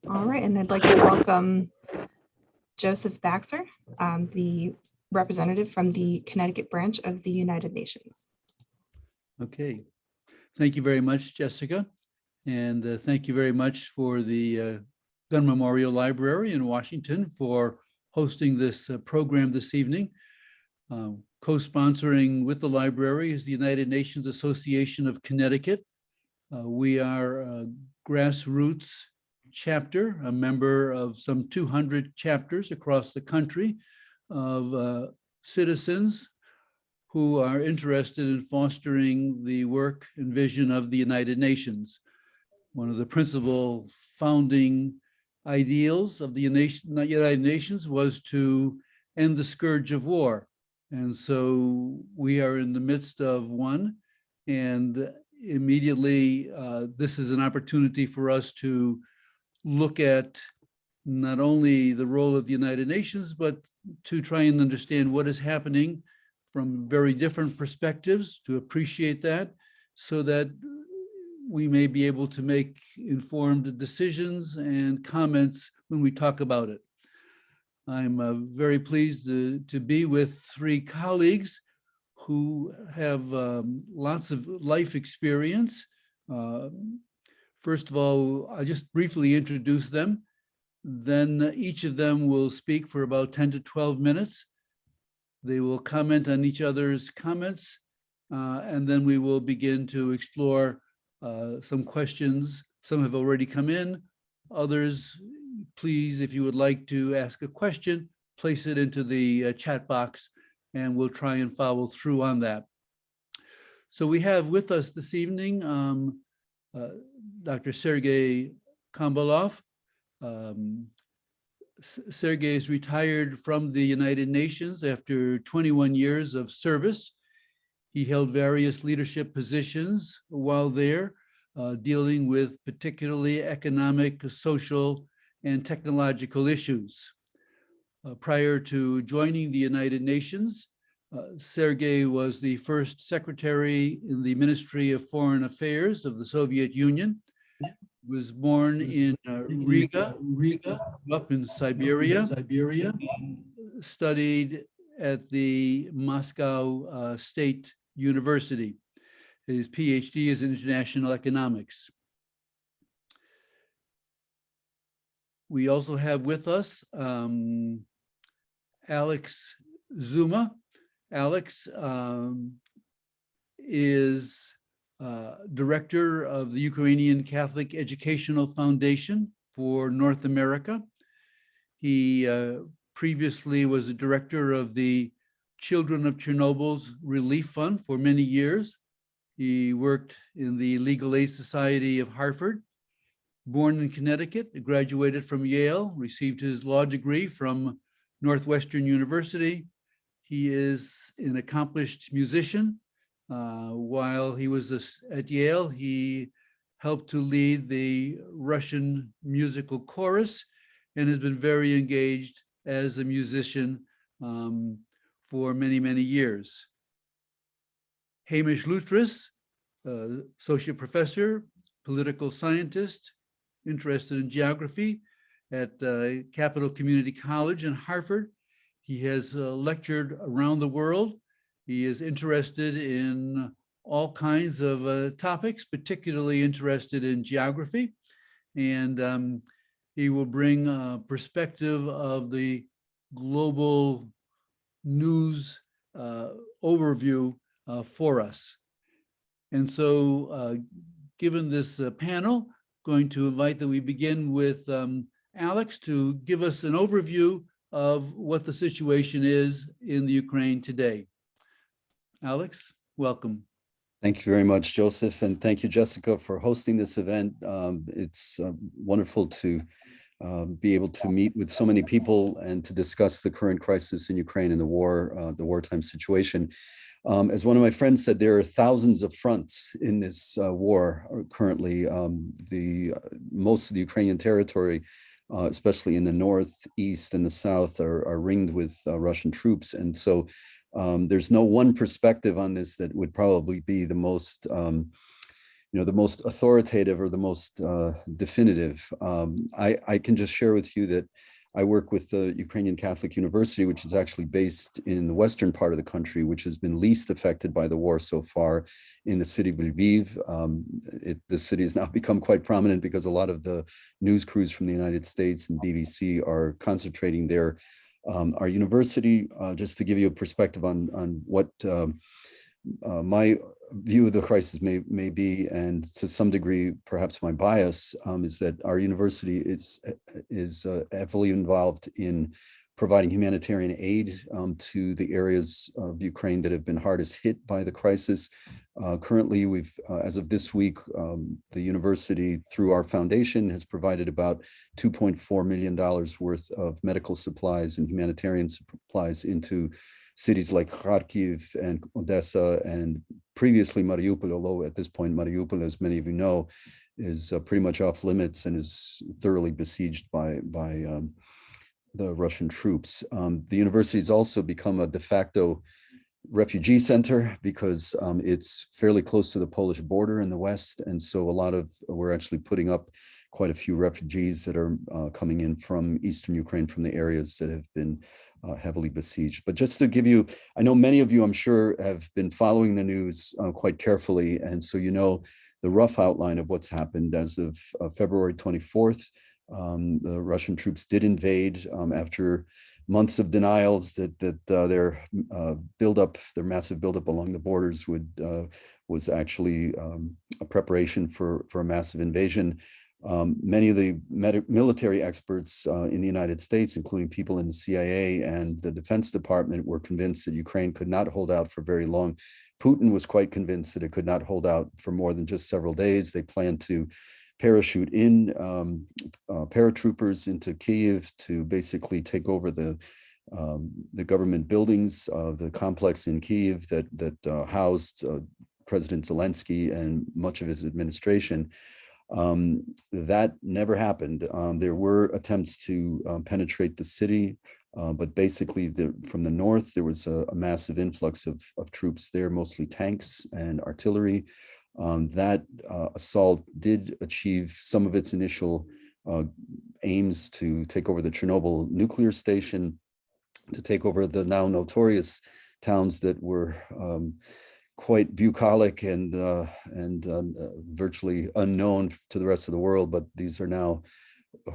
All right, and I'd like to welcome Joseph Baxter, the representative from the Connecticut branch of the United Nations. Okay, thank you very much, Jessica. And thank you very much for the Gun Memorial Library in Washington for hosting this program this evening. Co-sponsoring with the library is the United Nations Association of Connecticut. We are a grassroots chapter, a member of some 200 chapters across the country of citizens who are interested in fostering the work and vision of the United Nations. One of the principal founding ideals of the United Nations was to end the scourge of war. And so we are in the midst of one, and immediately this is an opportunity for us to look at not only the role of the United Nations, but to try and understand what is happening from very different perspectives, to appreciate that, so that we may be able to make informed decisions and comments when we talk about it. I'm very pleased to be with three colleagues who have lots of life experience. First of all, I'll just briefly introduce them. Then each of them will speak for about 10 to 12 minutes. They will comment on each other's comments, and then we will begin to explore some questions. Some have already come in. Others, please, if you would like to ask a question, place it into the chat box, and we'll try and follow through on that. So we have with us this evening Dr. Sergei Kambalov. Sergei is retired from the United Nations after 21 years of service. He held various leadership positions while there, dealing with particularly economic, social, and technological issues. Prior to joining the United Nations, Sergei was the first secretary in the Ministry of Foreign Affairs of the Soviet Union. He was born in Riga, up in Siberia, studied at the Moscow State University. His PhD is in international economics. We also have with us Alex Zuma. Alex is director of the Ukrainian Catholic Educational Foundation for North America. He previously was the director of the Children of Chernobyl's Relief Fund for many years. He worked in the Legal Aid Society of Hartford. Born in Connecticut, graduated from Yale, received his law degree from Northwestern University. He is an accomplished musician. While he was at Yale, he helped to lead the Russian musical chorus and has been very engaged as a musician for many, many years. Hamish Lutris, associate professor, political scientist, interested in geography at Capital Community College in Hartford. He has lectured around the world. He is interested in all kinds of topics, particularly interested in geography. And he will bring a perspective of the global news overview for us. And so given this panel, going to invite that we begin with Alex to give us an overview of what the situation is in the Ukraine today. Alex, welcome. Thank you very much, Joseph, and thank you, Jessica, for hosting this event. It's wonderful to be able to meet with so many people and to discuss the current crisis in Ukraine and the wartime situation. As one of my friends said, there are thousands of fronts in this war currently. Most of the Ukrainian territory, especially in the north, east, and the south, are ringed with Russian troops. And so there's no one perspective on this that would probably be the most the most authoritative or the most definitive. I can just share with you that I work with the Ukrainian Catholic University, which is actually based in the western part of the country, which has been least affected by the war so far, in the city of Lviv. The city has now become quite prominent because a lot of the news crews from the United States and BBC are concentrating there. Our university, just to give you a perspective on what my view of the crisis may be, and to some degree, perhaps my bias, is that our university is heavily involved in providing humanitarian aid to the areas of Ukraine that have been hardest hit by the crisis. Currently, as of this week, the university, through our foundation, has provided about $2.4 million worth of medical supplies and humanitarian supplies into cities like Kharkiv and Odessa, and previously Mariupol, although at this point Mariupol, as many of you know, is pretty much off limits and is thoroughly besieged by the Russian troops. The university has also become a de facto refugee center because it's fairly close to the Polish border in the west, and so we're actually putting up quite a few refugees that are coming in from eastern Ukraine, from the areas that have been heavily besieged. But just to give you, I know many of you, I'm sure, have been following the news quite carefully, and so you know the rough outline of what's happened. As of February 24th, the Russian troops did invade after months of denials that their massive buildup along the borders was actually a preparation for a massive invasion. Many of the military experts in the United States, including people in the CIA and the Defense Department, were convinced that Ukraine could not hold out for very long. Putin was quite convinced that it could not hold out for more than just several days. They planned to parachute in paratroopers into Kyiv to basically take over the government buildings of the complex in Kyiv that housed President Zelensky and much of his administration. That never happened. There were attempts to penetrate the city, but basically from the north, there was a massive influx of troops there, mostly tanks and artillery. That assault did achieve some of its initial aims to take over the Chernobyl nuclear station, to take over the now notorious towns that were quite bucolic and virtually unknown to the rest of the world, but these are now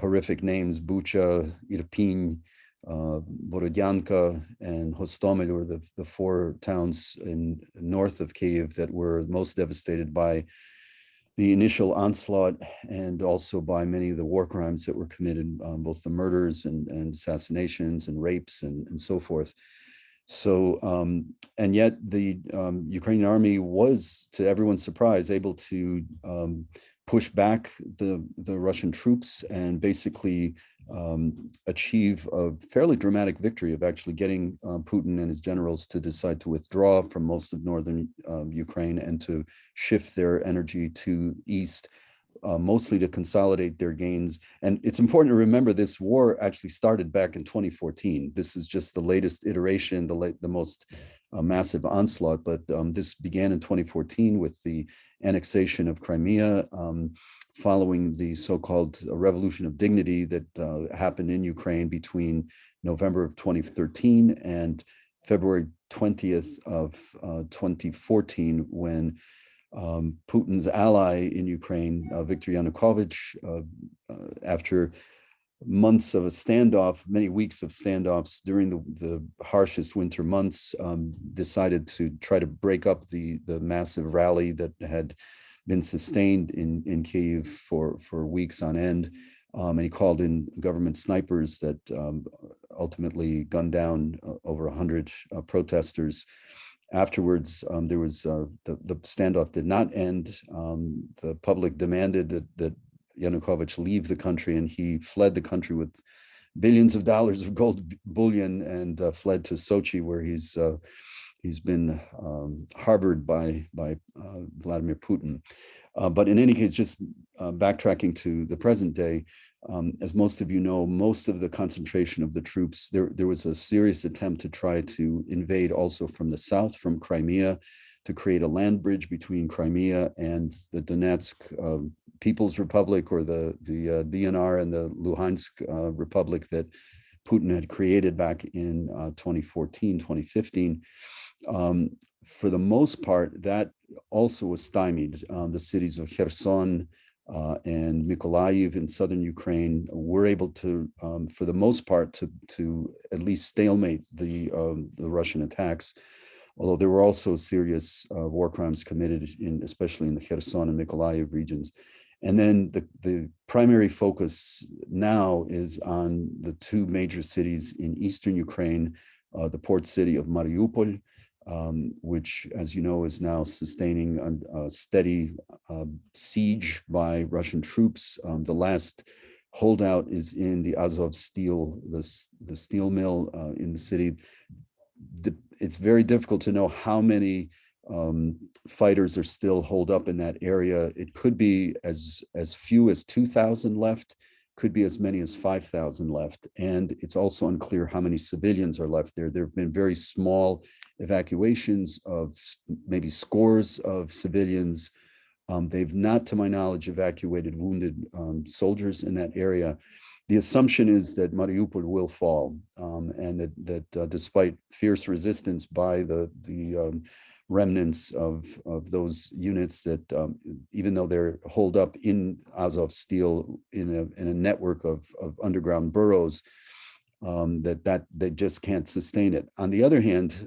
horrific names: Bucha, Irpin, Borodyanka, and Hostomel were the four towns in north of Kyiv that were most devastated by the initial onslaught, and also by many of the war crimes that were committed, both the murders and assassinations and rapes and so forth. So, and yet the Ukrainian army was, to everyone's surprise, able to push back the Russian troops and basically achieve a fairly dramatic victory of actually getting Putin and his generals to decide to withdraw from most of northern Ukraine and to shift their energy to east, mostly to consolidate their gains. And it's important to remember this war actually started back in 2014. This is just the latest iteration, the most massive onslaught, but this began in 2014 with the annexation of Crimea, following the so-called Revolution of Dignity that happened in Ukraine between November of 2013 and February 20th of 2014, when Putin's ally in Ukraine, Viktor Yanukovych, after months of a standoff, many weeks of standoffs during the harshest winter months, decided to try to break up the massive rally that had been sustained in Kyiv for weeks on end. And he called in government snipers that ultimately gunned down over 100 protesters. Afterwards, there was the standoff did not end. The public demanded that Yanukovych leave the country, and he fled the country with billions of dollars of gold bullion and fled to Sochi, where he's been harbored by Vladimir Putin. But in any case, just backtracking to the present day, as most of you know, most of the concentration of the troops, there was a serious attempt to try to invade also from the south, from Crimea, to create a land bridge between Crimea and the Donetsk People's Republic, or the DNR and the Luhansk Republic that Putin had created back in 2014, 2015. For the most part, that also was stymied. The cities of Kherson and Mykolaiv in southern Ukraine were able to, for the most part, to at least stalemate the Russian attacks. Although there were also serious war crimes committed, especially in the Kherson and Mykolaiv regions. And then the primary focus now is on the two major cities in eastern Ukraine, the port city of Mariupol, which, as you know, is now sustaining a steady siege by Russian troops. The last holdout is in the Azov steel, the steel mill in the city. It's very difficult to know how many fighters are still holed up in that area. It could be as few as 2,000 left, could be as many as 5,000 left. And it's also unclear how many civilians are left there. There have been very small evacuations of maybe scores of civilians. They've not, to my knowledge, evacuated wounded soldiers in that area. The assumption is that Mariupol will fall, and that despite fierce resistance by the remnants of those units, that even though they're holed up in Azov steel in a network of underground burrows, that they just can't sustain it. On the other hand,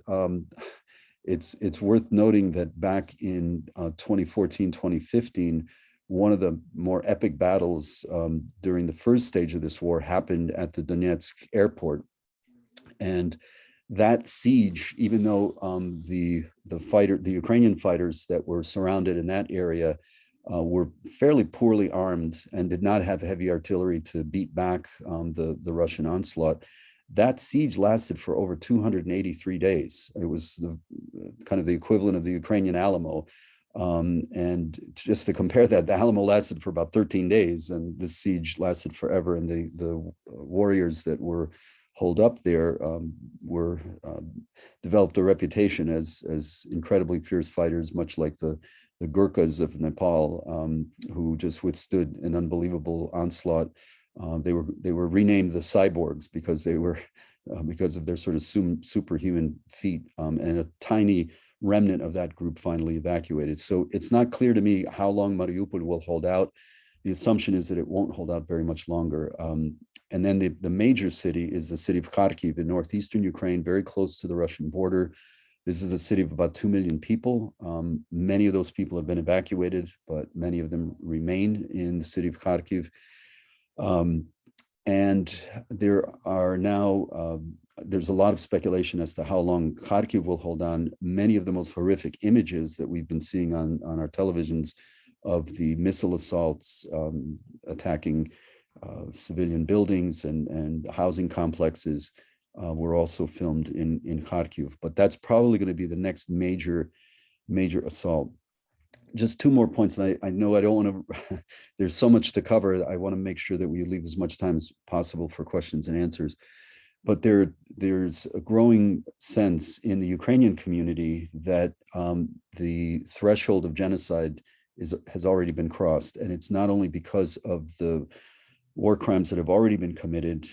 it's worth noting that back in 2014, 2015, one of the more epic battles during the first stage of this war happened at the Donetsk airport. And that siege, even though the Ukrainian fighters that were surrounded in that area were fairly poorly armed and did not have heavy artillery to beat back the Russian onslaught, that siege lasted for over 283 days. It was kind of the equivalent of the Ukrainian Alamo. And just to compare that, the Alamo lasted for about 13 days, and this siege lasted forever. And the warriors that were holed up there developed a reputation as incredibly fierce fighters, much like the Gurkhas of Nepal, who just withstood an unbelievable onslaught. They were renamed the cyborgs because of their sort of superhuman feat, and a tiny remnant of that group finally evacuated. So it's not clear to me how long Mariupol will hold out. The assumption is that it won't hold out very much longer. And then the major city is the city of Kharkiv in northeastern Ukraine, very close to the Russian border. This is a city of about 2 million people. Many of those people have been evacuated, but many of them remain in the city of Kharkiv. And there are now, there's a lot of speculation as to how long Kharkiv will hold on. Many of the most horrific images that we've been seeing on our televisions of the missile assaults attacking civilian buildings and housing complexes were also filmed in Kharkiv. But that's probably going to be the next major assault. Just two more points, and I know I don't want to, there's so much to cover. I want to make sure that we leave as much time as possible for questions and answers. But there's a growing sense in the Ukrainian community that the threshold of genocide has already been crossed. And it's not only because of the war crimes that have already been committed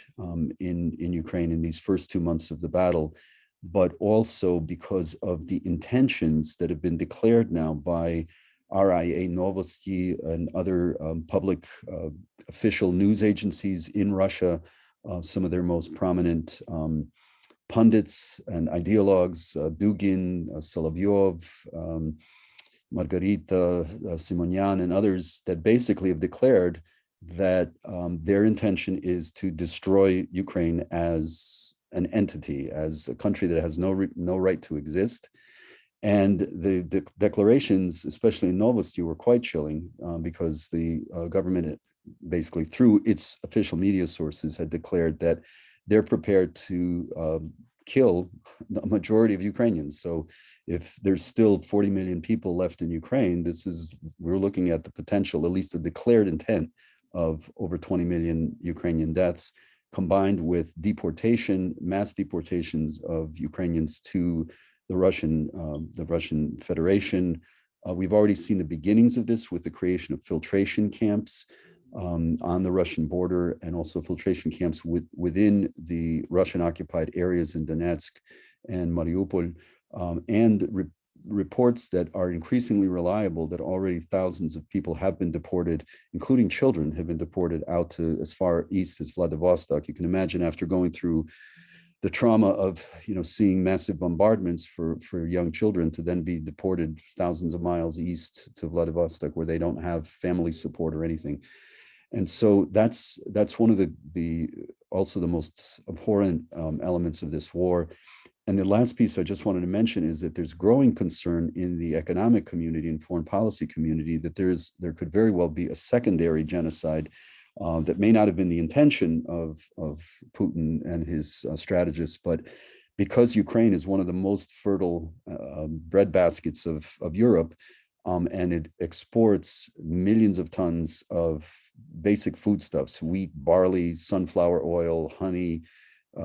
in Ukraine in these first 2 months of the battle, but also because of the intentions that have been declared now by RIA Novosti and other public official news agencies in Russia, some of their most prominent pundits and ideologues, Dugin, Solovyov, Margarita Simonyan, and others, that basically have declared that their intention is to destroy Ukraine as an entity, as a country that has no right to exist. And the declarations, especially in Novosti, were quite chilling because the government, basically through its official media sources, had declared that they're prepared to kill the majority of Ukrainians. So if there's still 40 million people left in Ukraine, we're looking at the potential, at least the declared intent, of over 20 million Ukrainian deaths, combined with deportation, mass deportations of Ukrainians to the Russian Federation. We've already seen the beginnings of this with the creation of filtration camps on the Russian border, and also filtration camps within the Russian-occupied areas in Donetsk and Mariupol, and reports that are increasingly reliable that already thousands of people have been deported, including children, have been deported out to as far east as Vladivostok. You can imagine, after going through the trauma of seeing massive bombardments for young children, to then be deported thousands of miles east to Vladivostok, where they don't have family support or anything. And so that's one of the also the most abhorrent elements of this war. And the last piece I just wanted to mention is that there's growing concern in the economic community and foreign policy community that there could very well be a secondary genocide that may not have been the intention of Putin and his strategists, but because Ukraine is one of the most fertile breadbaskets of Europe, and it exports millions of tons of basic foodstuffs: wheat, barley, sunflower oil, honey,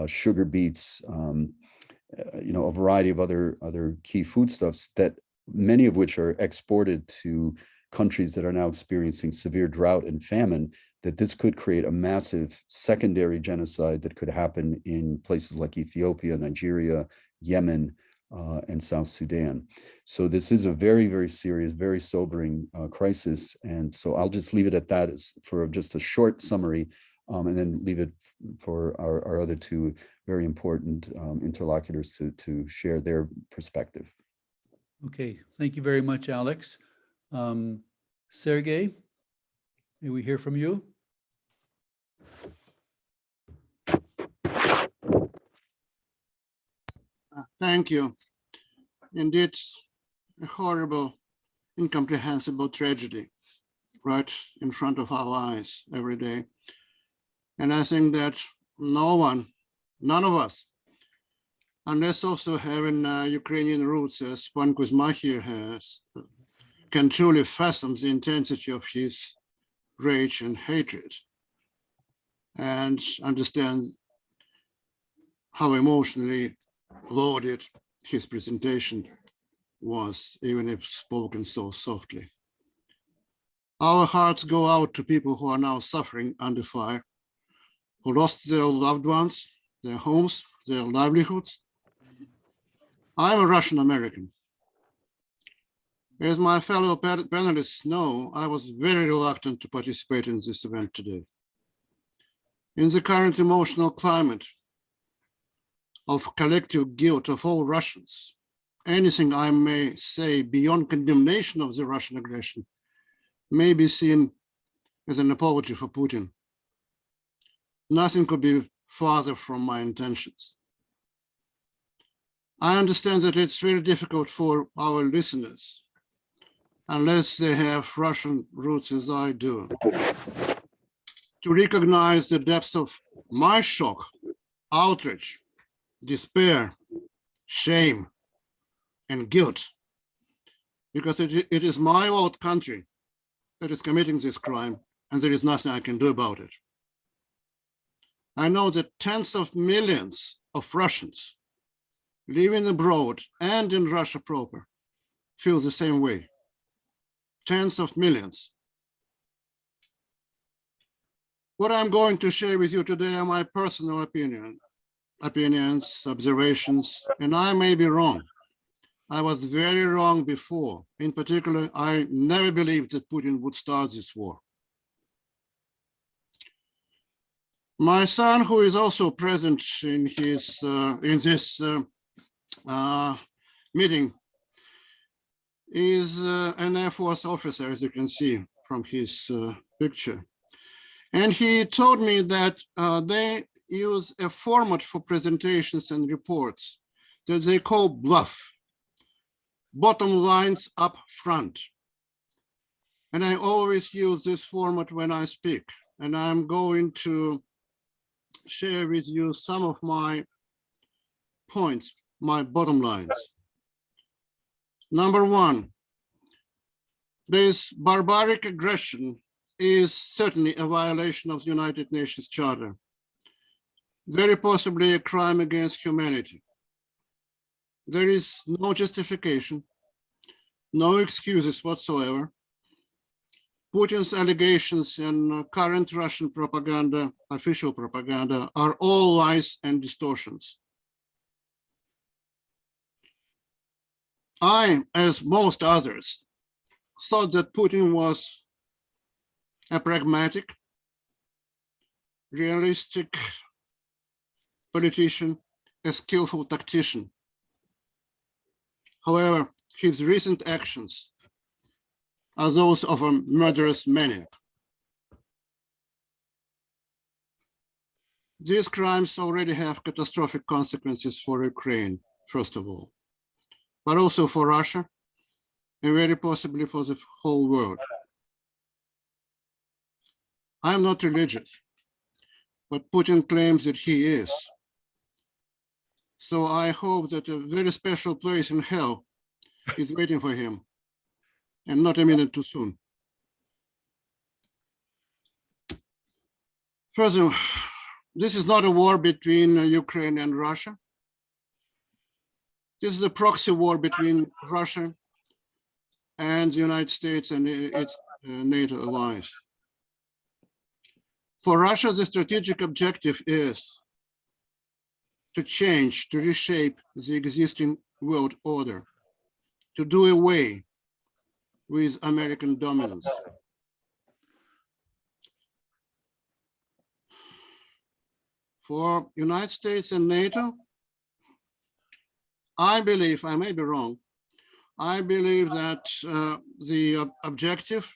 sugar beets, a variety of other key foodstuffs, that many of which are exported to countries that are now experiencing severe drought and famine, that this could create a massive secondary genocide that could happen in places like Ethiopia, Nigeria, Yemen, and South Sudan. So this is a very, very serious, very sobering crisis. And so I'll just leave it at that for just a short summary, and then leave it for our other two very important interlocutors to share their perspective. Okay, thank you very much, Alex. Sergey, may we hear from you? Thank you. Indeed, a horrible, incomprehensible tragedy right in front of our eyes every day. And I think that none of us, unless also having Ukrainian roots, as Juan Kuzma here has, can truly fathom the intensity of his rage and hatred and understand how emotionally loaded his presentation was, even if spoken so softly. Our hearts go out to people who are now suffering under fire, who lost their loved ones, their homes, their livelihoods. I'm a Russian American. As my fellow panelists know, I was very reluctant to participate in this event today. In the current emotional climate of collective guilt of all Russians, anything I may say beyond condemnation of the Russian aggression may be seen as an apology for Putin. Nothing could be farther from my intentions. I understand that it's very difficult for our listeners, unless they have Russian roots as I do, to recognize the depths of my shock, outrage, despair, shame, and guilt, because it is my old country that is committing this crime, and there is nothing I can do about it. I know that tens of millions of Russians living abroad and in Russia proper feel the same way. Tens of millions. What I'm going to share with you today are my personal opinions, observations, and I may be wrong. I was very wrong before. In particular, I never believed that Putin would start this war. My son, who is also present in this meeting, is an Air Force officer, as you can see from his picture. And he told me that they use a format for presentations and reports that they call BLUF, bottom lines up front. And I always use this format when I speak. And I'm going to share with you some of my points, my bottom lines. Number one, this barbaric aggression is certainly a violation of the United Nations Charter, very possibly a crime against humanity. there is no justification, no excuses whatsoever. Putin's allegations and current Russian propaganda, official propaganda, are all lies and distortions. I, as most others, thought that Putin was a pragmatic, realistic politician, a skillful tactician. However, his recent actions are those of a murderous maniac. These crimes already have catastrophic consequences for Ukraine, first of all, but also for Russia and very possibly for the whole world. I'm not religious, but Putin claims that he is. So I hope that a very special place in hell is waiting for him, and not a minute too soon. Further, this is not a war between Ukraine and Russia. This is a proxy war between Russia and the United States and its NATO allies. For Russia, the strategic objective is to change, to reshape the existing world order, to do away with American dominance. For United States and NATO, I believe, I may be wrong, I believe that the objective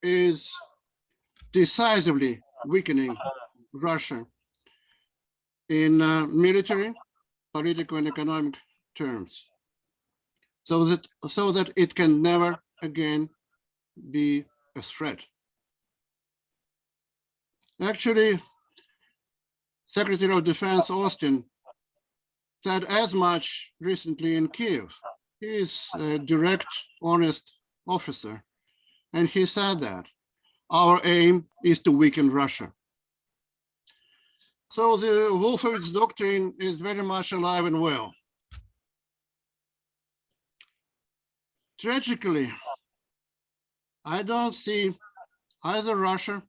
is decisively weakening Russia in military, political, and economic terms, so that it can never again be a threat. Actually, Secretary of Defense Austin said as much recently in Kyiv. He is a direct, honest officer, and he said that our aim is to weaken Russia. So the Wolfowitz doctrine is very much alive and well. Tragically, I don't see either Russia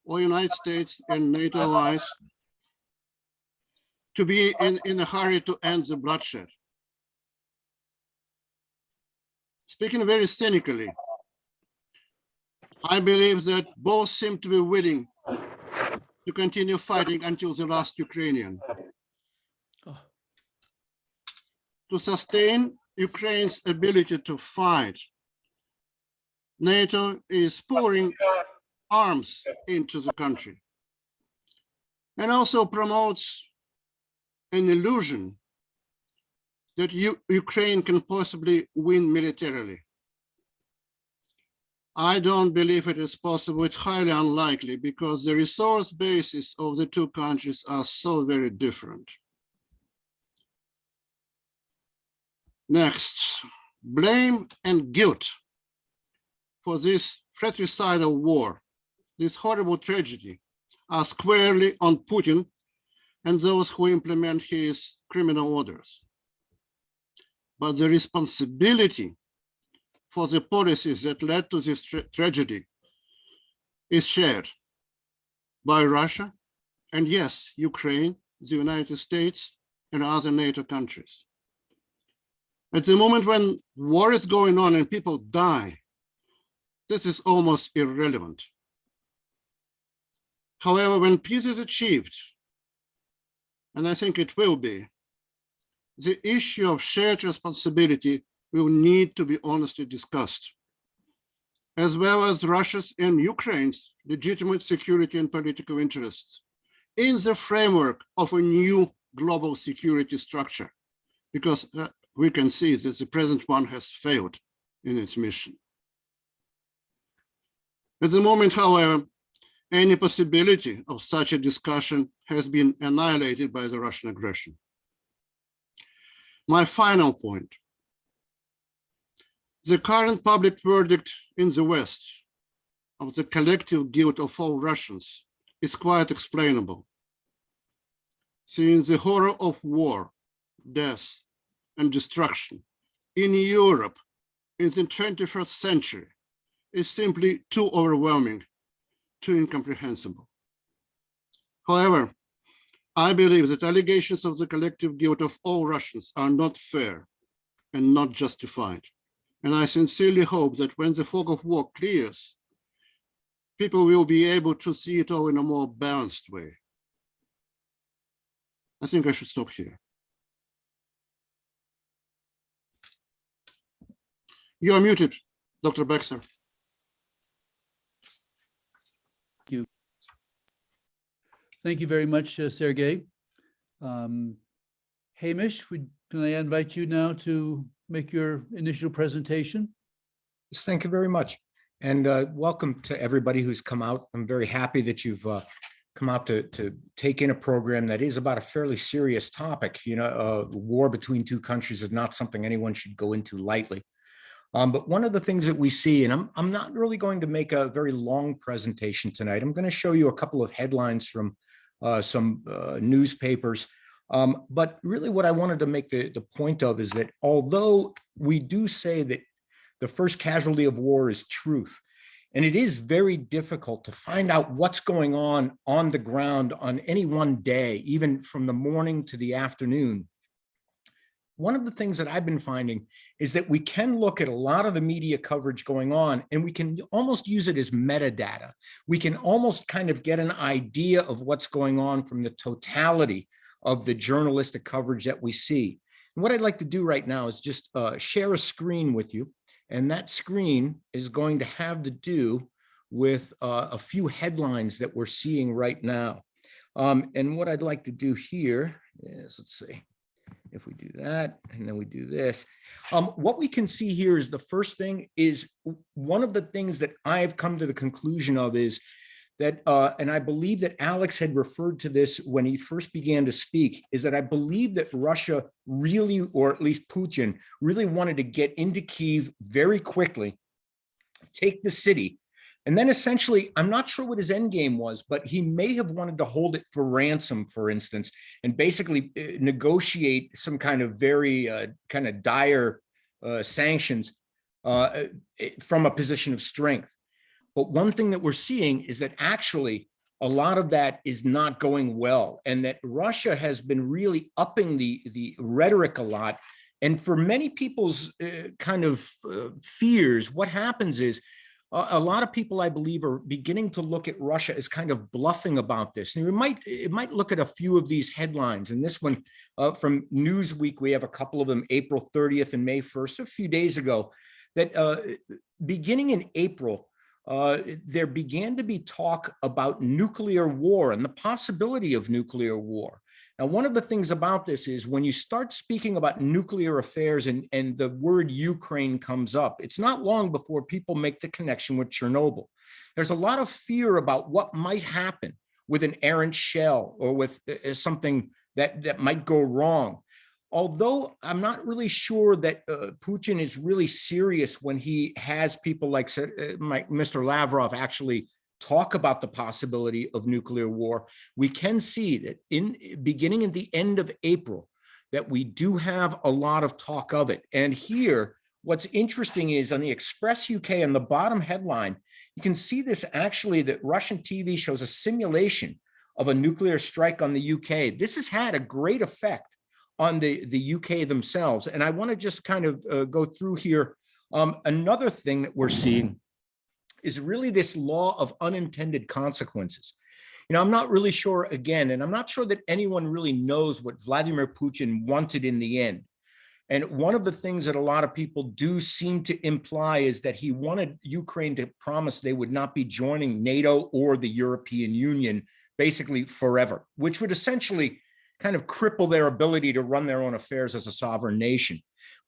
or United States and NATO allies to be in a hurry to end the bloodshed. Speaking very cynically, I believe that both seem to be willing to continue fighting until the last Ukrainian. To sustain Ukraine's ability to fight, NATO is pouring arms into the country and also promotes an illusion that Ukraine can possibly win militarily. I don't believe it is possible. It's highly unlikely because the resource bases of the two countries are so very different. Next, blame and guilt for this fratricidal war, this horrible tragedy, are squarely on Putin and those who implement his criminal orders. But the responsibility for the policies that led to this tragedy is shared by Russia and, yes, Ukraine, the United States, and other NATO countries. At the moment when war is going on and people die, this is almost irrelevant. However, when peace is achieved, and I think it will be, the issue of shared responsibility will need to be honestly discussed, as well as Russia's and Ukraine's legitimate security and political interests in the framework of a new global security structure, because we can see that the present one has failed in its mission. At the moment, however, any possibility of such a discussion has been annihilated by the Russian aggression. My final point. The current public verdict in the West of the collective guilt of all Russians is quite explainable. Since the horror of war, death, and destruction in Europe in the 21st century is simply too overwhelming, too incomprehensible. However, I believe that allegations of the collective guilt of all Russians are not fair and not justified. And I sincerely hope that when the fog of war clears, people will be able to see it all in a more balanced way. I think I should stop here. You are muted, Dr. Baxter. Thank you very much, Sergey. Hamish, can I invite you now to make your initial presentation? Yes, thank you very much. And welcome to everybody who's come out. I'm very happy that you've come out to take in a program that is about a fairly serious topic. You know, war between two countries is not something anyone should go into lightly. But one of the things that we see, and I'm not really going to make a very long presentation tonight. I'm going to show you a couple of headlines from some newspapers. But really what I wanted to make the point of is that although we do say that the first casualty of war is truth, and it is very difficult to find out what's going on the ground on any one day, even from the morning to the afternoon. One of the things that I've been finding is that we can look at a lot of the media coverage going on, and we can almost use it as metadata. We can almost kind of get an idea of what's going on from the totality of the journalistic coverage that we see. And what I'd like to do right now is just share a screen with you. And that screen is going to have to do with a few headlines that we're seeing right now. And what I'd like to do here is, let's see, if we do that, and then we do this. What we can see here is the first thing is one of the things that I've come to the conclusion of is that, and I believe that Alex had referred to this when he first began to speak, is that I believe that Russia really, or at least Putin, really wanted to get into Kyiv very quickly, take the city, and then essentially, I'm not sure what his end game was, but he may have wanted to hold it for ransom, for instance, and basically negotiate some kind of very kind of dire sanctions from a position of strength. But one thing that we're seeing is that actually a lot of that is not going well, and that Russia has been really upping the rhetoric a lot. And for many people's kind of fears, what happens is a lot of people, I believe, are beginning to look at Russia as kind of bluffing about this. And it might look at a few of these headlines. And this one from Newsweek, we have a couple of them, April 30th and May 1st, a few days ago, that beginning in April, there began to be talk about nuclear war and the possibility of nuclear war. Now, one of the things about this is when you start speaking about nuclear affairs and the word Ukraine comes up, it's not long before people make the connection with Chernobyl. There's a lot of fear about what might happen with an errant shell or with something that might go wrong. Although I'm not really sure that Putin is really serious when he has people like Mr. Lavrov actually talk about the possibility of nuclear war, we can see that beginning at the end of April, that we do have a lot of talk of it. And here, what's interesting is on the Express UK, on the bottom headline, you can see this actually, that Russian TV shows a simulation of a nuclear strike on the UK. This has had a great effect on the UK themselves. And I want to just kind of go through here. Another thing that we're seeing is really this law of unintended consequences. You know, I'm not really sure, again, and I'm not sure that anyone really knows what Vladimir Putin wanted in the end. And one of the things that a lot of people do seem to imply is that he wanted Ukraine to promise they would not be joining NATO or the European Union basically forever, which would essentially kind of cripple their ability to run their own affairs as a sovereign nation.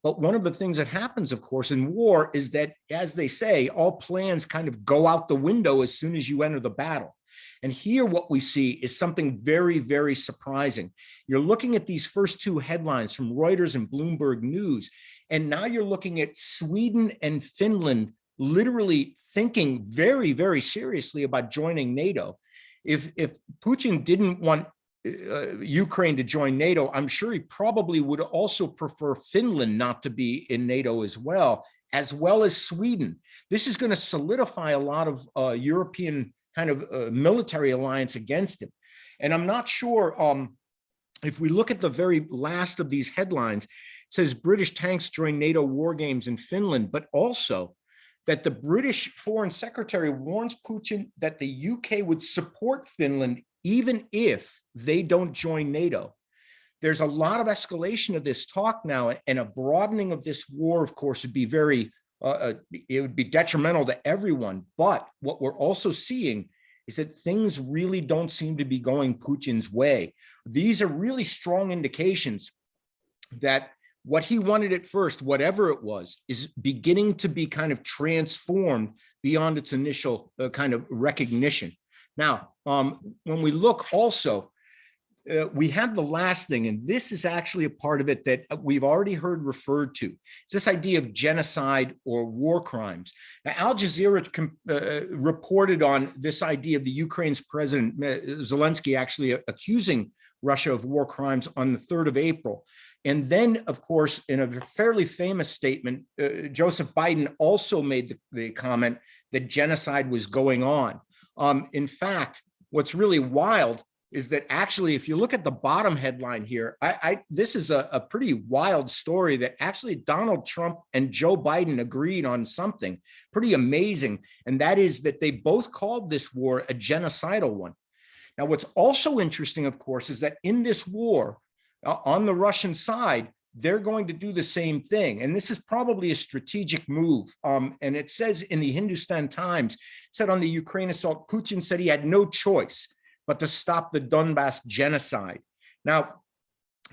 But one of the things that happens, of course, in war is that, as they say, all plans kind of go out the window as soon as you enter the battle. And here what we see is something very, very surprising. You're looking at these first two headlines from Reuters and Bloomberg News, and now you're looking at Sweden and Finland literally thinking very, very seriously about joining NATO. If Putin didn't want Ukraine to join NATO, I'm sure he probably would also prefer Finland not to be in NATO as well as Sweden. This is going to solidify a lot of European kind of military alliance against him. And I'm not sure if we look at the very last of these headlines, it says British tanks join NATO war games in Finland, but also that the British Foreign Secretary warns Putin that the UK would support Finland even if they don't join NATO. There's a lot of escalation of this talk now, and a broadening of this war, of course, would be very, it would be detrimental to everyone. But what we're also seeing is that things really don't seem to be going Putin's way. These are really strong indications that what he wanted at first, whatever it was, is beginning to be kind of transformed beyond its initial kind of recognition. Now, when we look also, we have the last thing, and this is actually a part of it that we've already heard referred to. It's this idea of genocide or war crimes. Now, Al Jazeera reported on this idea of the Ukraine's president, Zelensky, actually accusing Russia of war crimes on the 3rd of April. And then, of course, in a fairly famous statement, Joseph Biden also made the comment that genocide was going on. In fact, what's really wild is that actually, if you look at the bottom headline here, this is a pretty wild story that actually Donald Trump and Joe Biden agreed on something pretty amazing. And that is that they both called this war a genocidal one. Now, what's also interesting, of course, is that in this war, on the Russian side, they're going to do the same thing. And this is probably a strategic move. And it says in the Hindustan Times, it said on the Ukraine assault, Putin said he had no choice but to stop the Donbass genocide. Now,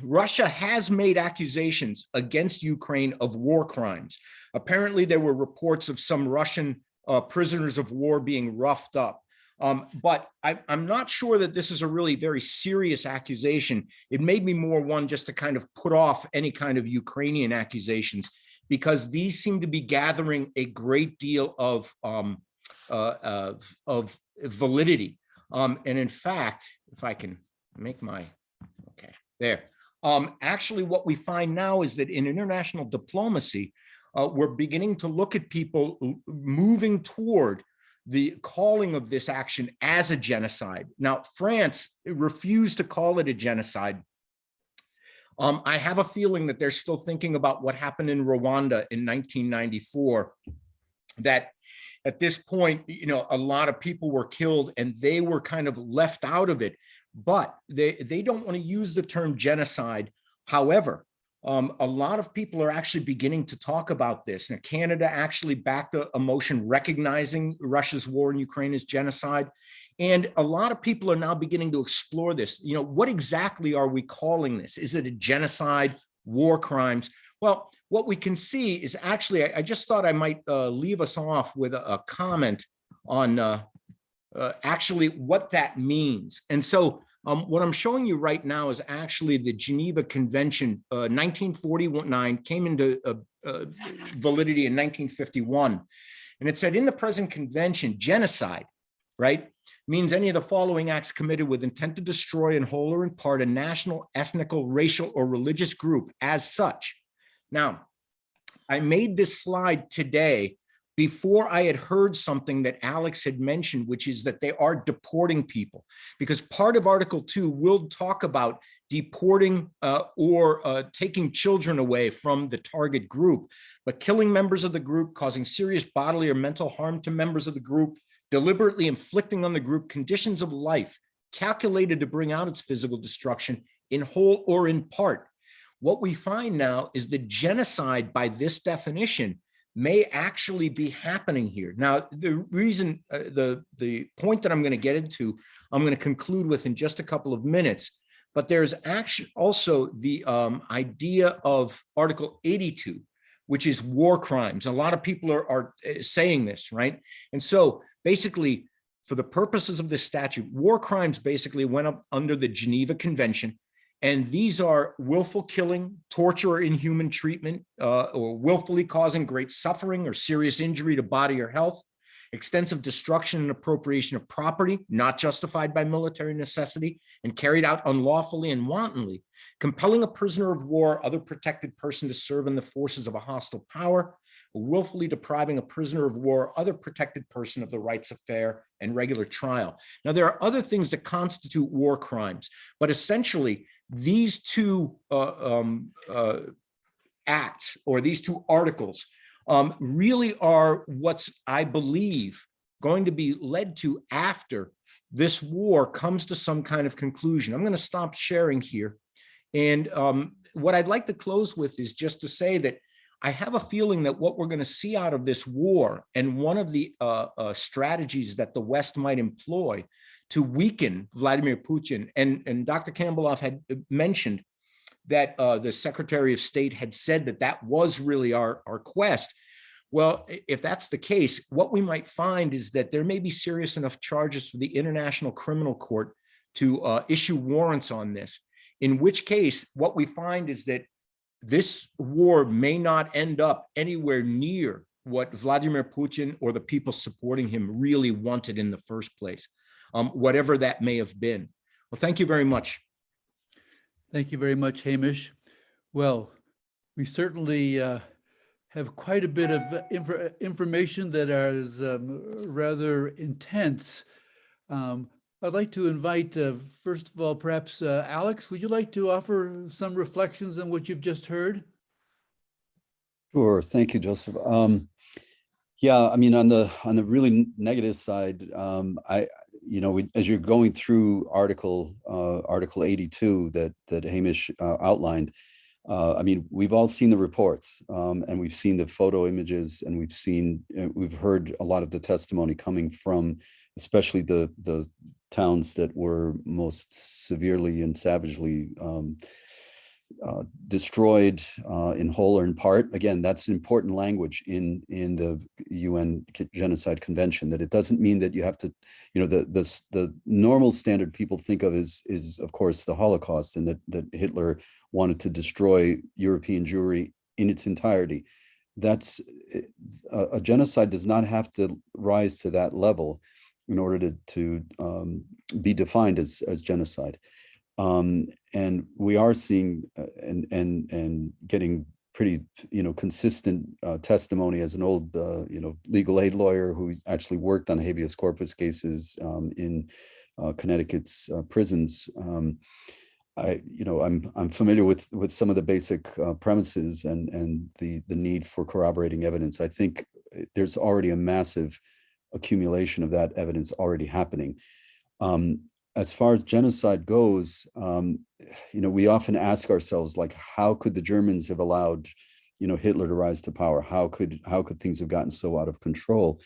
Russia has made accusations against Ukraine of war crimes. Apparently, there were reports of some Russian prisoners of war being roughed up. But I'm not sure that this is a really very serious accusation. It made me more one just to kind of put off any kind of Ukrainian accusations, because these seem to be gathering a great deal of validity. And in fact, if I can make my, okay, there. Actually, what we find now is that in international diplomacy, we're beginning to look at people moving toward the calling of this action as a genocide. Now, France refused to call it a genocide. I have a feeling that they're still thinking about what happened in Rwanda in 1994, that at this point, you know, a lot of people were killed and they were kind of left out of it, but they don't want to use the term genocide. However, a lot of people are actually beginning to talk about this. Now, Canada actually backed a motion recognizing Russia's war in Ukraine as genocide. And a lot of people are now beginning to explore this. You know, what exactly are we calling this? Is it a genocide, war crimes? Well, what we can see is actually, I just thought I might leave us off with a comment on actually what that means. And so what I'm showing you right now is actually the Geneva Convention, 1949, came into validity in 1951. And it said in the present convention, genocide, right, means any of the following acts committed with intent to destroy in whole or in part a national, ethnical, racial, or religious group as such. Now, I made this slide today before I had heard something that Alex had mentioned, which is that they are deporting people, because part of Article 2 will talk about deporting or taking children away from the target group, but killing members of the group, causing serious bodily or mental harm to members of the group, deliberately inflicting on the group conditions of life calculated to bring out its physical destruction in whole or in part. What we find now is that genocide, by this definition, may actually be happening here. Now, the reason, the point that I'm going to get into, I'm going to conclude with in just a couple of minutes, but there's actually also the idea of Article 82, which is war crimes. A lot of people are saying this, right? And so basically, for the purposes of this statute, war crimes basically went up under the Geneva Convention. And these are willful killing, torture, or inhuman treatment, or willfully causing great suffering or serious injury to body or health, extensive destruction and appropriation of property not justified by military necessity and carried out unlawfully and wantonly, compelling a prisoner of war, other protected person to serve in the forces of a hostile power, willfully depriving a prisoner of war, other protected person of the rights of fair and regular trial. Now, there are other things that constitute war crimes, but essentially these two acts or these two articles really are what's, I believe, going to be led to after this war comes to some kind of conclusion. I'm going to stop sharing here. And what I'd like to close with is just to say that I have a feeling that what we're going to see out of this war, and one of the strategies that the West might employ to weaken Vladimir Putin, and Dr. Campbelloff had mentioned that the Secretary of State had said that that was really our quest. Well, if that's the case, what we might find is that there may be serious enough charges for the International Criminal Court to issue warrants on this, in which case what we find is that this war may not end up anywhere near what Vladimir Putin or the people supporting him really wanted in the first place, whatever that may have been. Well, thank you very much. Thank you very much, Hamish. Well, we certainly have quite a bit of information that is rather intense. I'd like to invite, first of all, perhaps Alex, would you like to offer some reflections on what you've just heard? Sure. Thank you, Joseph. Yeah, I mean, on the really negative side, as you're going through Article 82 that Hamish outlined, I mean, we've all seen the reports, and we've seen the photo images, and we've heard a lot of the testimony coming from, especially the towns that were most severely and savagely destroyed in whole or in part. Again, that's important language in the UN Genocide Convention, that it doesn't mean that you have to, the normal standard people think of is of course the Holocaust, and that Hitler wanted to destroy European Jewry in its entirety. That's a genocide does not have to rise to that level in order to be defined as genocide. And we are seeing and getting pretty, consistent testimony as an old, legal aid lawyer who actually worked on habeas corpus cases in Connecticut's prisons. I'm familiar with some of the basic premises and the need for corroborating evidence. I think there's already a massive accumulation of that evidence already happening. As far as genocide goes, we often ask ourselves, like, how could the Germans have allowed, Hitler to rise to power? How could things have gotten so out of control?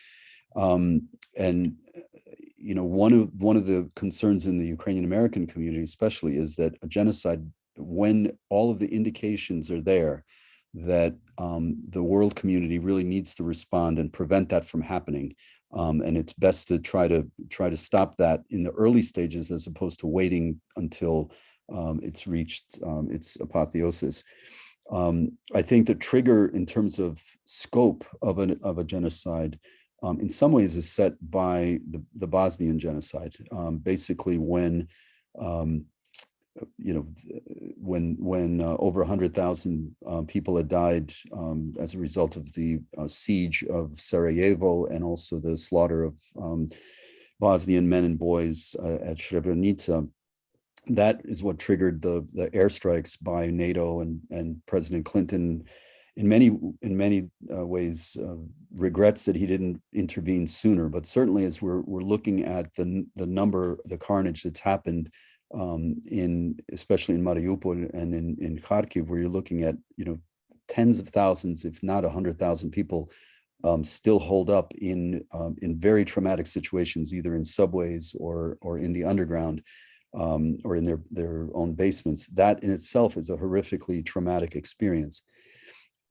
And one of the concerns in the Ukrainian American community, especially, is that a genocide, when all of the indications are there that the world community really needs to respond and prevent that from happening. And it's best to try to stop that in the early stages, as opposed to waiting until it's reached its apotheosis. I think the trigger in terms of scope of a genocide, in some ways, is set by the Bosnian genocide. Basically, when over 100,000 people had died as a result of the siege of Sarajevo, and also the slaughter of Bosnian men and boys at Srebrenica. That is what triggered the airstrikes by NATO, and President Clinton, in many ways, regrets that he didn't intervene sooner. But certainly, as we're looking at the carnage that's happened, especially in Mariupol and in Kharkiv, where you're looking at tens of thousands, if not 100,000 people, still hold up in very traumatic situations, either in subways or in the underground, or in their own basements. That in itself is a horrifically traumatic experience.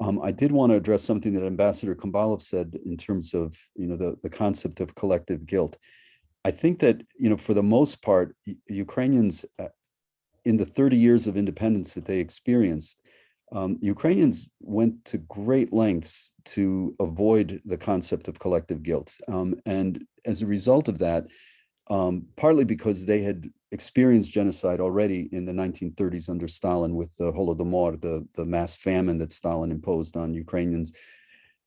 I did want to address something that Ambassador Kambalov said in terms of the concept of collective guilt. I think that, for the most part, Ukrainians, in the 30 years of independence that they experienced, Ukrainians went to great lengths to avoid the concept of collective guilt. And as a result of that, partly because they had experienced genocide already in the 1930s under Stalin with the Holodomor, the mass famine that Stalin imposed on Ukrainians,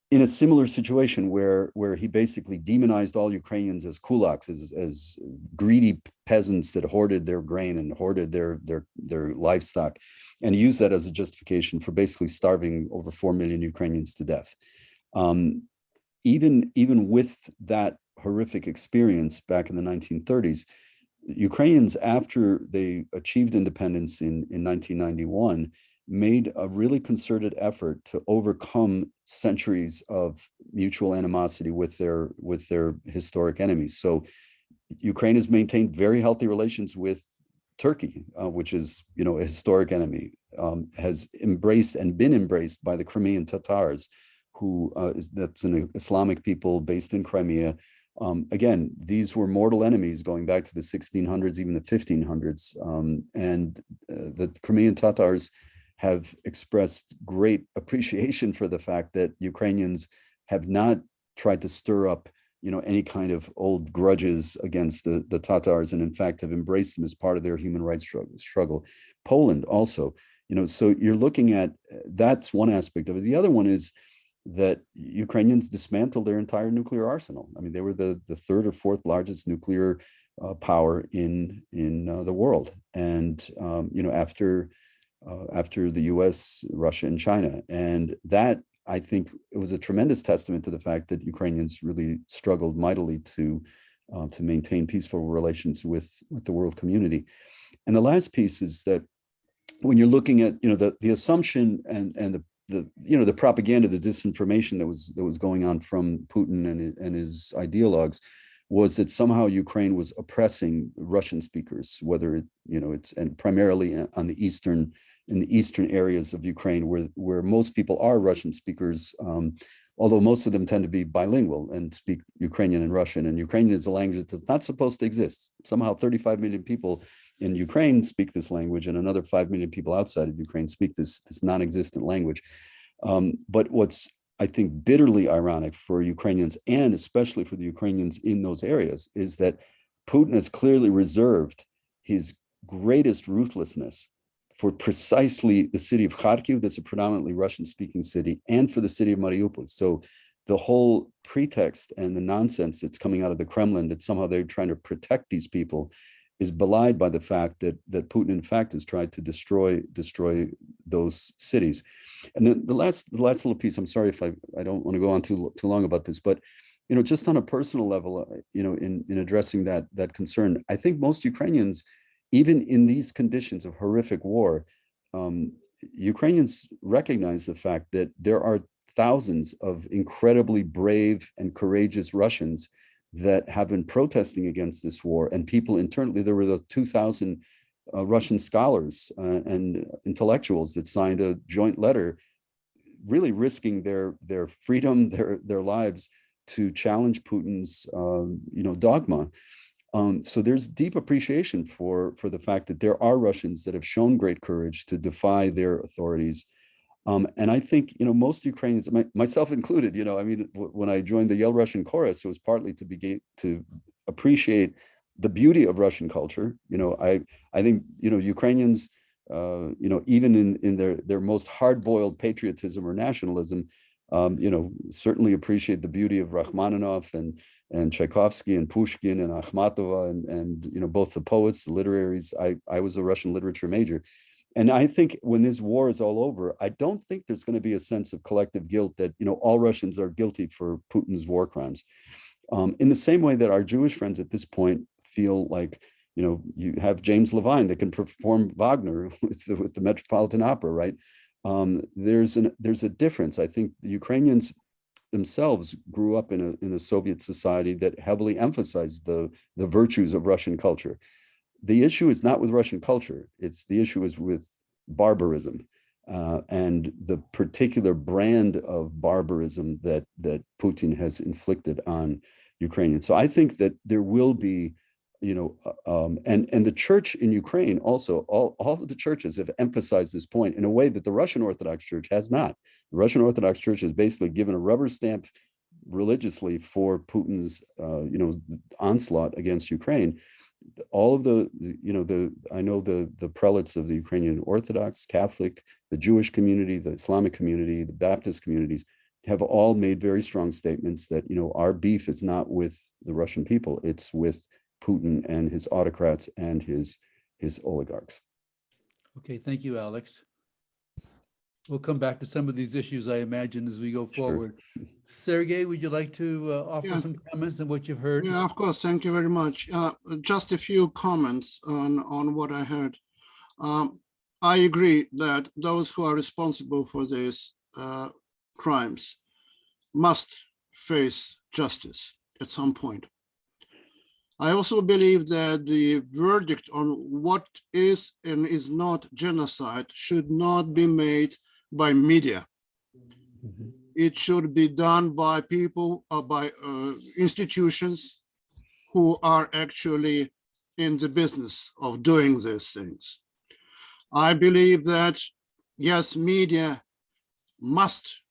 in a similar situation where he basically demonized all Ukrainians as kulaks, as greedy peasants that hoarded their grain and hoarded their livestock, and used that as a justification for basically starving over 4 million Ukrainians to death. Even with that horrific experience back in the 1930s, Ukrainians, after they achieved independence in 1991, made a really concerted effort to overcome centuries of mutual animosity with their historic enemies. So Ukraine has maintained very healthy relations with Turkey, which is, a historic enemy, has embraced and been embraced by the Crimean Tatars, that's an Islamic people based in Crimea. Again, these were mortal enemies going back to the 1600s, even the 1500s. And the Crimean Tatars have expressed great appreciation for the fact that Ukrainians have not tried to stir up, any kind of old grudges against the Tatars, and in fact have embraced them as part of their human rights struggle. Poland also, so you're looking at, that's one aspect of it. The other one is that Ukrainians dismantled their entire nuclear arsenal. I mean, they were the third or fourth largest nuclear power in the world, and after the U.S., Russia, and China. And that, I think, it was a tremendous testament to the fact that Ukrainians really struggled mightily to maintain peaceful relations with the world community. And the last piece is that when you're looking at, the assumption and the propaganda, the disinformation that was going on from Putin and his ideologues, was that somehow Ukraine was oppressing Russian speakers, whether it's and primarily in the eastern areas of Ukraine, where most people are Russian speakers, although most of them tend to be bilingual and speak Ukrainian and Russian. And Ukrainian is a language that's not supposed to exist. Somehow 35 million people in Ukraine speak this language, and another 5 million people outside of Ukraine speak this non-existent language. But what's, I think, bitterly ironic for Ukrainians, and especially for the Ukrainians in those areas, is that Putin has clearly reserved his greatest ruthlessness for precisely the city of Kharkiv, that's a predominantly Russian-speaking city, and for the city of Mariupol. So the whole pretext and the nonsense that's coming out of the Kremlin that somehow they're trying to protect these people is belied by the fact that Putin, in fact, has tried to destroy those cities. And then the last little piece, I'm sorry if I don't want to go on too long about this, but just on a personal level, in addressing that concern, I think most Ukrainians, even in these conditions of horrific war, Ukrainians recognize the fact that there are thousands of incredibly brave and courageous Russians that have been protesting against this war. And people internally, there were the 2,000 Russian scholars and intellectuals that signed a joint letter, really risking their freedom, their lives, to challenge Putin's dogma. So there's deep appreciation for the fact that there are Russians that have shown great courage to defy their authorities. And I think, most Ukrainians, myself included, when I joined the Yale Russian Chorus, it was partly to appreciate the beauty of Russian culture. I think, Ukrainians, even in their most hard-boiled patriotism or nationalism, certainly appreciate the beauty of Rachmaninoff and Tchaikovsky and Pushkin and Akhmatova and both the poets, the literaries. I was a Russian literature major. And I think when this war is all over, I don't think there's going to be a sense of collective guilt that, all Russians are guilty for Putin's war crimes. In the same way that our Jewish friends at this point feel like, you have James Levine that can perform Wagner with the Metropolitan Opera, right? There's a difference. I think the Ukrainians themselves grew up in a Soviet society that heavily emphasized the virtues of Russian culture. The issue is not with Russian culture. The issue is with barbarism and the particular brand of barbarism that Putin has inflicted on Ukrainians. So I think that there will be and the church in Ukraine also, all of the churches have emphasized this point in a way that the Russian Orthodox Church has not. The Russian Orthodox Church has basically given a rubber stamp religiously for Putin's, onslaught against Ukraine. All of I know the prelates of the Ukrainian Orthodox, Catholic, the Jewish community, the Islamic community, the Baptist communities have all made very strong statements that, our beef is not with the Russian people, it's with Putin and his autocrats and his oligarchs. Okay, thank you, Alex. We'll come back to some of these issues, I imagine, as we go forward. Sergey, would you like to offer some comments on what you've heard? Yeah, of course. Thank you very much. Just a few comments on what I heard. I agree that those who are responsible for these crimes must face justice at some point. I also believe that the verdict on what is and is not genocide should not be made by media. It should be done by people, by institutions who are actually in the business of doing these things. I believe that, yes, media must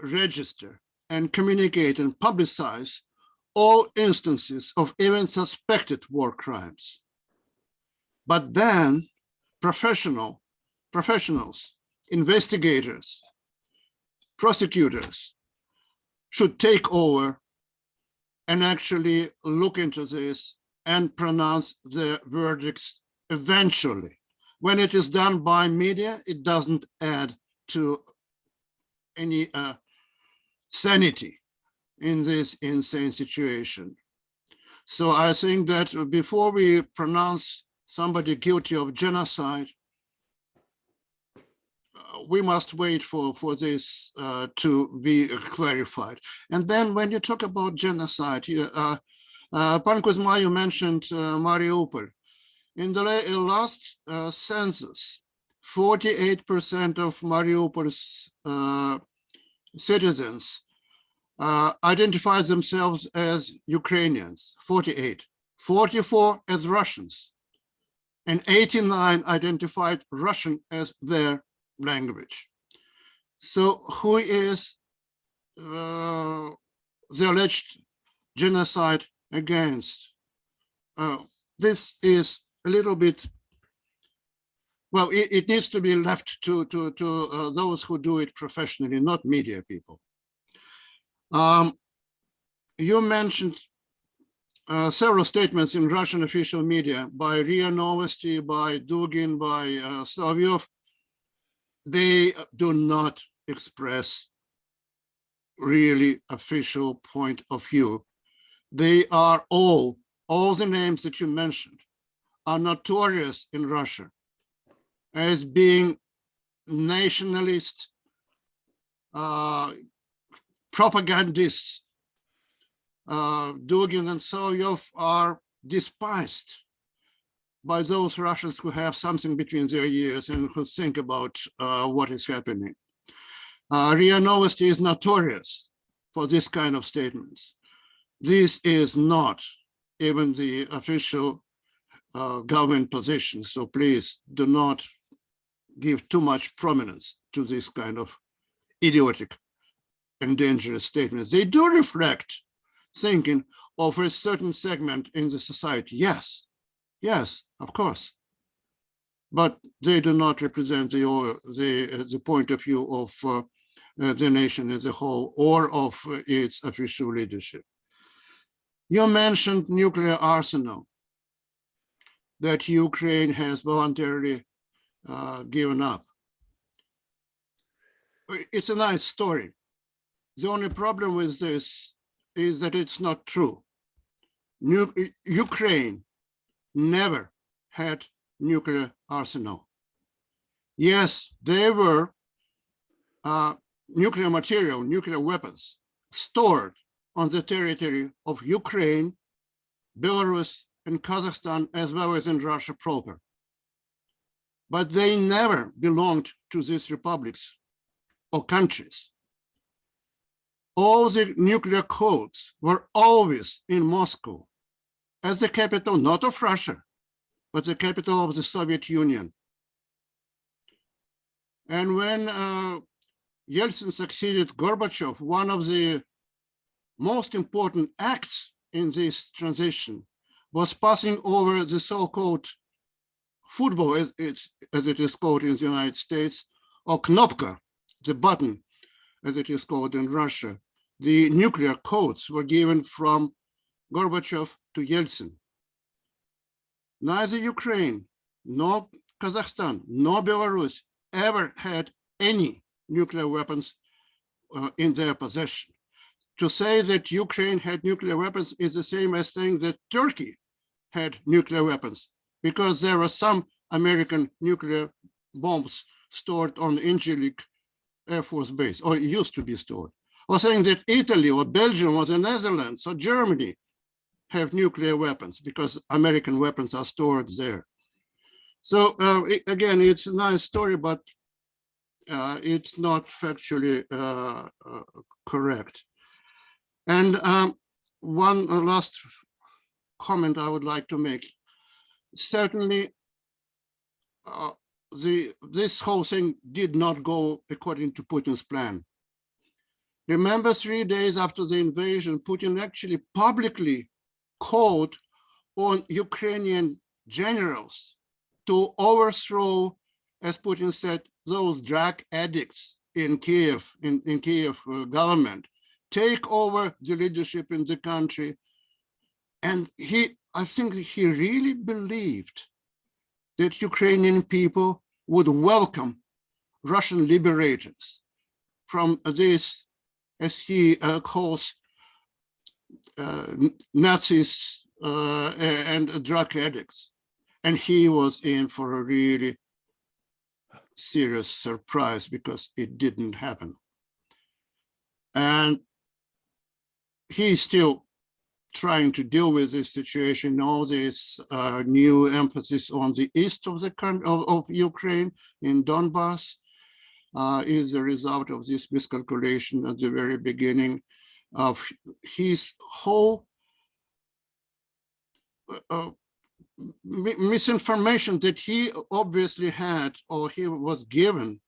register and communicate and publicize all instances of even suspected war crimes. But then professionals, investigators, prosecutors should take over and actually look into this and pronounce the verdicts eventually. When it is done by media, it doesn't add to any sanity in this insane situation. So I think that before we pronounce somebody guilty of genocide, we must wait for this to be clarified. And then when you talk about genocide, Pan Kuzma, you mentioned Mariupol. In the last census, 48% of Mariupol's citizens identify themselves as Ukrainians, 48, 44 as Russians, and 89 identified Russian as their language. So who is the alleged genocide against? This is a little bit, well, it needs to be left to those who do it professionally, not media people. You mentioned several statements in Russian official media by RIA Novosti, by Dugin, by Solovyov. They do not express really official point of view. They are all the names that you mentioned are notorious in Russia as being nationalist propagandists. Dugin and Solovyov are despised by those Russians who have something between their ears and who think about what is happening. RIA Novosti is notorious for this kind of statements. This is not even the official government position, so please do not give too much prominence to this kind of idiotic and dangerous statements. They do reflect thinking of a certain segment in the society. Yes, of course. But they do not represent the point of view of the nation as a whole or of its official leadership. You mentioned nuclear arsenal that Ukraine has voluntarily given up. It's a nice story. The only problem with this is that it's not true. Ukraine never had nuclear arsenal. Yes, there were nuclear material, nuclear weapons stored on the territory of Ukraine, Belarus, and Kazakhstan, as well as in Russia proper. But they never belonged to these republics or countries. All the nuclear codes were always in Moscow. as the capital not of Russia, but the capital of the Soviet Union. And when Yeltsin succeeded Gorbachev, one of the most important acts in this transition was passing over the so-called football, as it is called in the United States, or knopka, the button, as it is called in Russia. The nuclear codes were given from Gorbachev to Yeltsin. Neither Ukraine, nor Kazakhstan, nor Belarus ever had any nuclear weapons in their possession. To say that Ukraine had nuclear weapons is the same as saying that Turkey had nuclear weapons, because there were some American nuclear bombs stored on Incirlik Air Force Base, or used to be stored. Or saying that Italy or Belgium or the Netherlands or Germany have nuclear weapons because American weapons are stored there. So again, it's a nice story, but it's not factually correct. And one last comment I would like to make. Certainly, this whole thing did not go according to Putin's plan. Remember, 3 days after the invasion, Putin actually publicly called on Ukrainian generals to overthrow, as Putin said, those drug addicts in Kiev, in Kiev government, take over the leadership in the country. And I think he really believed that Ukrainian people would welcome Russian liberators from this, as he calls, Nazis and drug addicts. And he was in for a really serious surprise because it didn't happen. And he's still trying to deal with this situation. All this new emphasis on the east of the country, of Ukraine, in Donbass, is the result of this miscalculation at the very beginning of his whole misinformation that he obviously had, or he was given,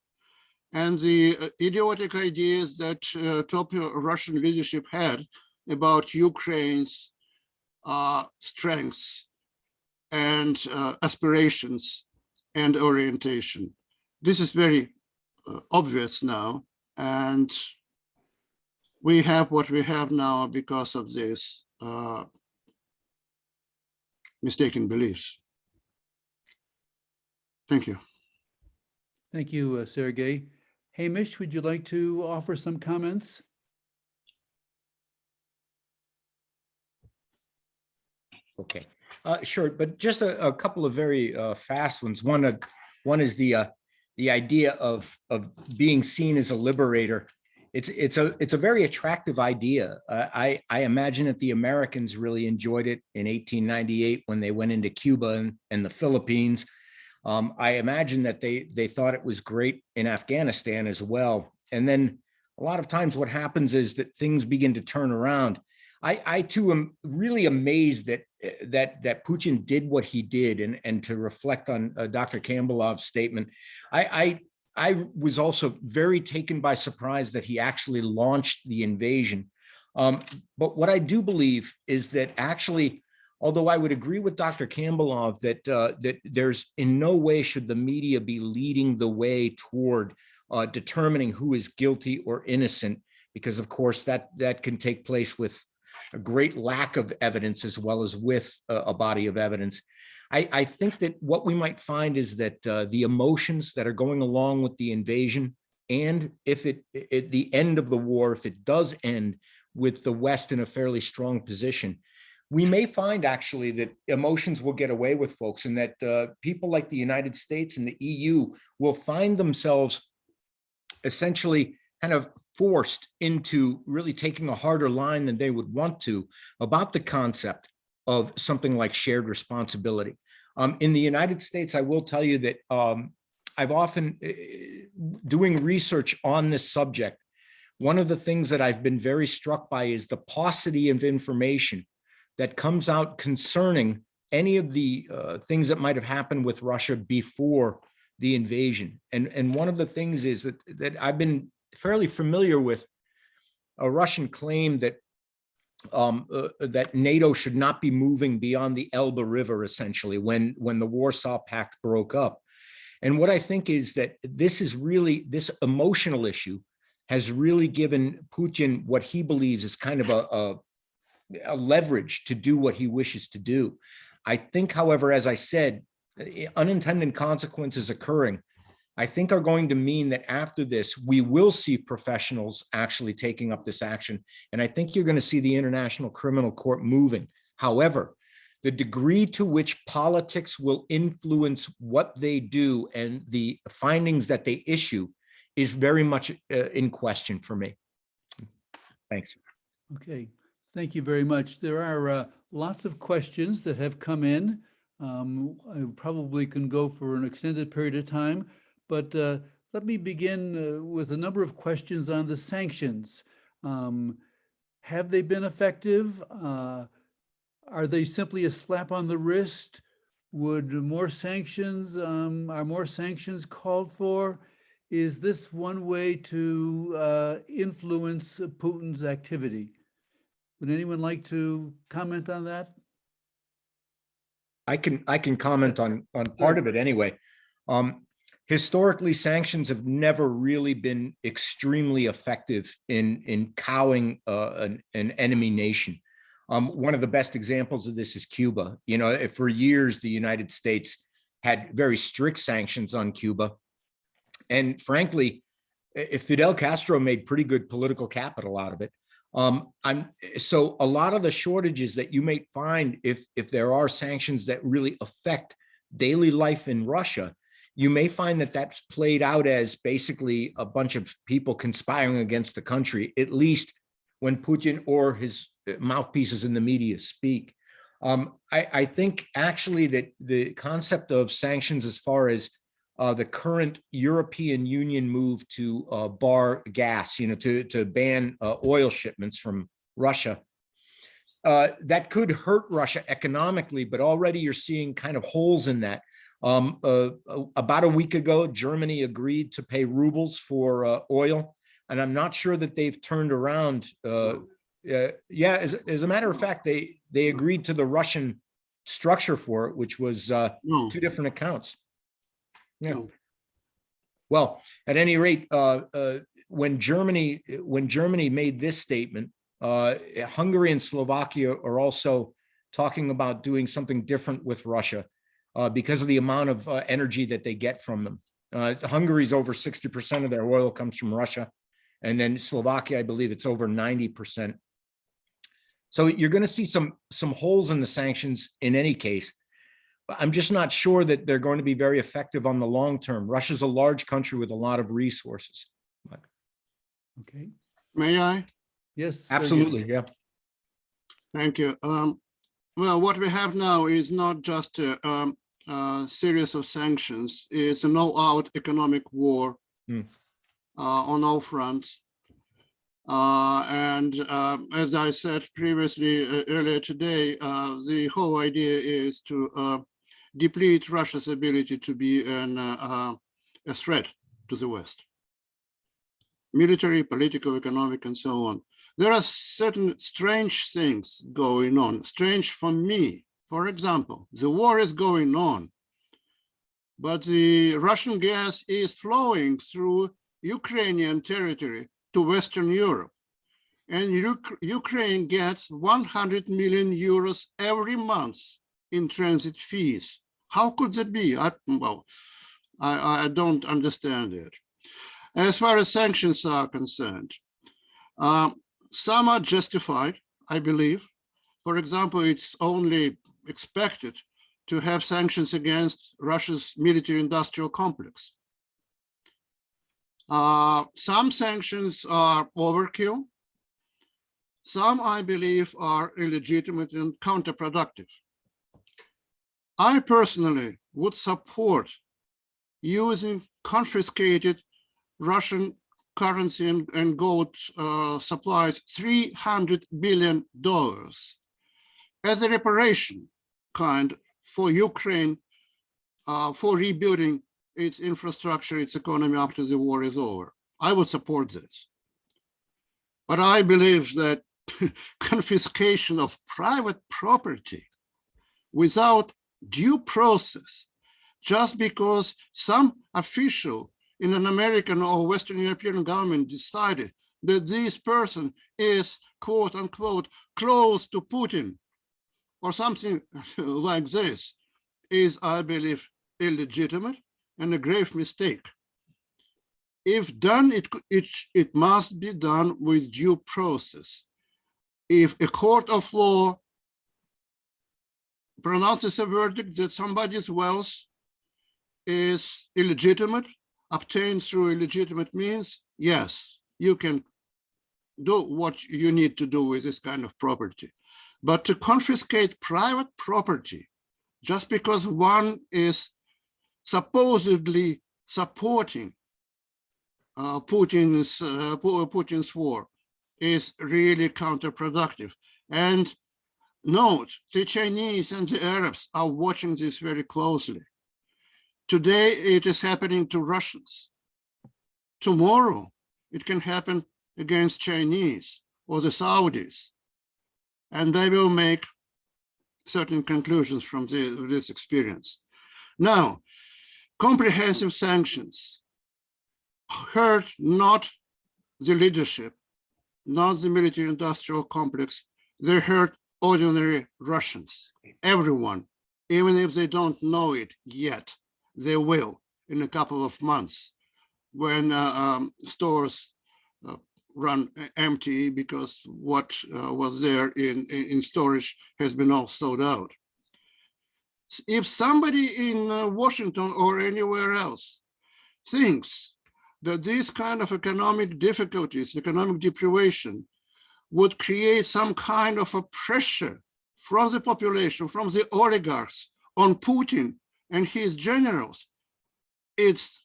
and the idiotic ideas that top Russian leadership had about Ukraine's strengths and aspirations and orientation. This is very obvious now, and we have what we have now because of this mistaken beliefs. Thank you. Thank you, Sergey. Hamish, would you like to offer some comments? Okay, sure, but just a couple of very fast ones. One is the idea of being seen as a liberator. It's a very attractive idea. I imagine that the Americans really enjoyed it in 1898 when they went into Cuba and the Philippines. I imagine that they thought it was great in Afghanistan as well. And then a lot of times what happens is that things begin to turn around. I too am really amazed that Putin did what he did, and to reflect on Dr. Kambalov's statement, I was also very taken by surprise that he actually launched the invasion. But what I do believe is that actually, although I would agree with Dr. Kambalov that there's in no way should the media be leading the way toward determining who is guilty or innocent, because of course that can take place with a great lack of evidence as well as with a body of evidence. I think that what we might find is that the emotions that are going along with the invasion, and if at the end of the war, if it does end with the West in a fairly strong position, we may find actually that emotions will get away with folks, and that people like the United States and the EU will find themselves essentially kind of forced into really taking a harder line than they would want to about the concept of something like shared responsibility. In the United States, I will tell you that I've often, doing research on this subject, one of the things that I've been very struck by is the paucity of information that comes out concerning any of the things that might have happened with Russia before the invasion. And one of the things is that I've been fairly familiar with a Russian claim that that NATO should not be moving beyond the Elbe River, essentially, when the Warsaw Pact broke up. And what I think is that this emotional issue has really given Putin what he believes is kind of a leverage to do what he wishes to do. I think, however, as I said, unintended consequences occurring, I think are going to mean that after this, we will see professionals actually taking up this action. And I think you're going to see the International Criminal Court moving. However, the degree to which politics will influence what they do and the findings that they issue is very much in question for me. Thanks. Okay, thank you very much. There are lots of questions that have come in. I probably can go for an extended period of time, but let me begin with a number of questions on the sanctions. Have they been effective? Are they simply a slap on the wrist? Would more sanctions, are more sanctions called for? Is this one way to influence Putin's activity? Would anyone like to comment on that? I can comment on part of it anyway. Historically, sanctions have never really been extremely effective in cowing an enemy nation. One of the best examples of this is Cuba. You know, for years, the United States had very strict sanctions on Cuba. And frankly, Fidel Castro made pretty good political capital out of it. So a lot of the shortages that you may find if there are sanctions that really affect daily life in Russia, you may find that that's played out as basically a bunch of people conspiring against the country, at least when Putin or his mouthpieces in the media speak. I think actually that the concept of sanctions as far as the current European Union move to bar gas, to ban oil shipments from Russia, that could hurt Russia economically, but already you're seeing kind of holes in that. About a week ago, Germany agreed to pay rubles for oil, and I'm not sure that they've turned around. Yeah, as a matter of fact, they agreed to the Russian structure for it, which was two different accounts. Yeah. No. Well, at any rate, when Germany made this statement, Hungary and Slovakia are also talking about doing something different with Russia because of the amount of energy that they get from them. Hungary's over 60% of their oil comes from Russia, and then Slovakia, I believe it's over 90%. So you're going to see some holes in the sanctions in any case. I'm just not sure that they're going to be very effective on the long term. Russia's a large country with a lot of resources. Okay. May I? Yes. Absolutely. Yeah. Thank you. Well, what we have now is not just a series of sanctions. It's an all-out economic war on all fronts. And as I said previously, earlier today, the whole idea is to deplete Russia's ability to be a threat to the West. Military, political, economic, and so on. There are certain strange things going on, strange for me. For example, the war is going on, but the Russian gas is flowing through Ukrainian territory to Western Europe. And Ukraine gets 100 million euros every month in transit fees. How could that be? I don't understand it. As far as sanctions are concerned, some are justified, I believe. For example, it's only expected to have sanctions against Russia's military-industrial complex. Some sanctions are overkill. Some, I believe, are illegitimate and counterproductive. I personally would support using confiscated Russian currency and gold supplies, $300 billion, as a reparation kind for Ukraine for rebuilding its infrastructure, its economy after the war is over. I would support this. But I believe that confiscation of private property without due process, just because some official in an American or Western European government decided that this person is, quote unquote, close to Putin or something like this, is, I believe, illegitimate and a grave mistake. If done, it must be done with due process. If a court of law pronounces a verdict that somebody's wealth is illegitimate, obtained through illegitimate means, yes, you can do what you need to do with this kind of property. But to confiscate private property just because one is supposedly supporting Putin's war is really counterproductive. And note, the Chinese and the Arabs are watching this very closely. Today, it is happening to Russians. Tomorrow, it can happen against Chinese or the Saudis. And they will make certain conclusions from this experience. Now, comprehensive sanctions hurt not the leadership, not the military-industrial complex. They hurt ordinary Russians, everyone, even if they don't know it yet. They will in a couple of months when stores run empty because what was there in storage has been all sold out. If somebody in Washington or anywhere else thinks that this kind of economic difficulties, economic deprivation, would create some kind of a pressure from the population, from the oligarchs on Putin and his generals, it's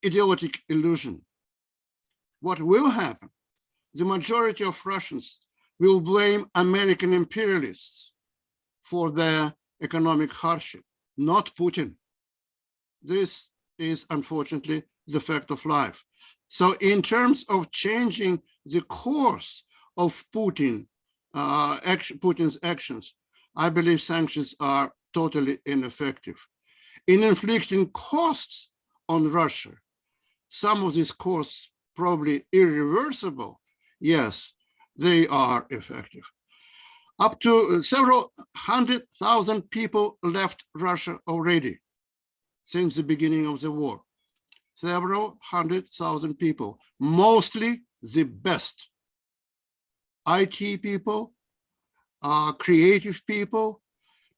idiotic illusion. What will happen? The majority of Russians will blame American imperialists for their economic hardship, not Putin. This is unfortunately the fact of life. So in terms of changing the course of Putin's actions, I believe sanctions are totally ineffective. In inflicting costs on Russia, some of these costs probably irreversible, yes, they are effective. Up to several 100,000 people left Russia already since the beginning of the war. Several 100,000 people, mostly the best IT people, creative people,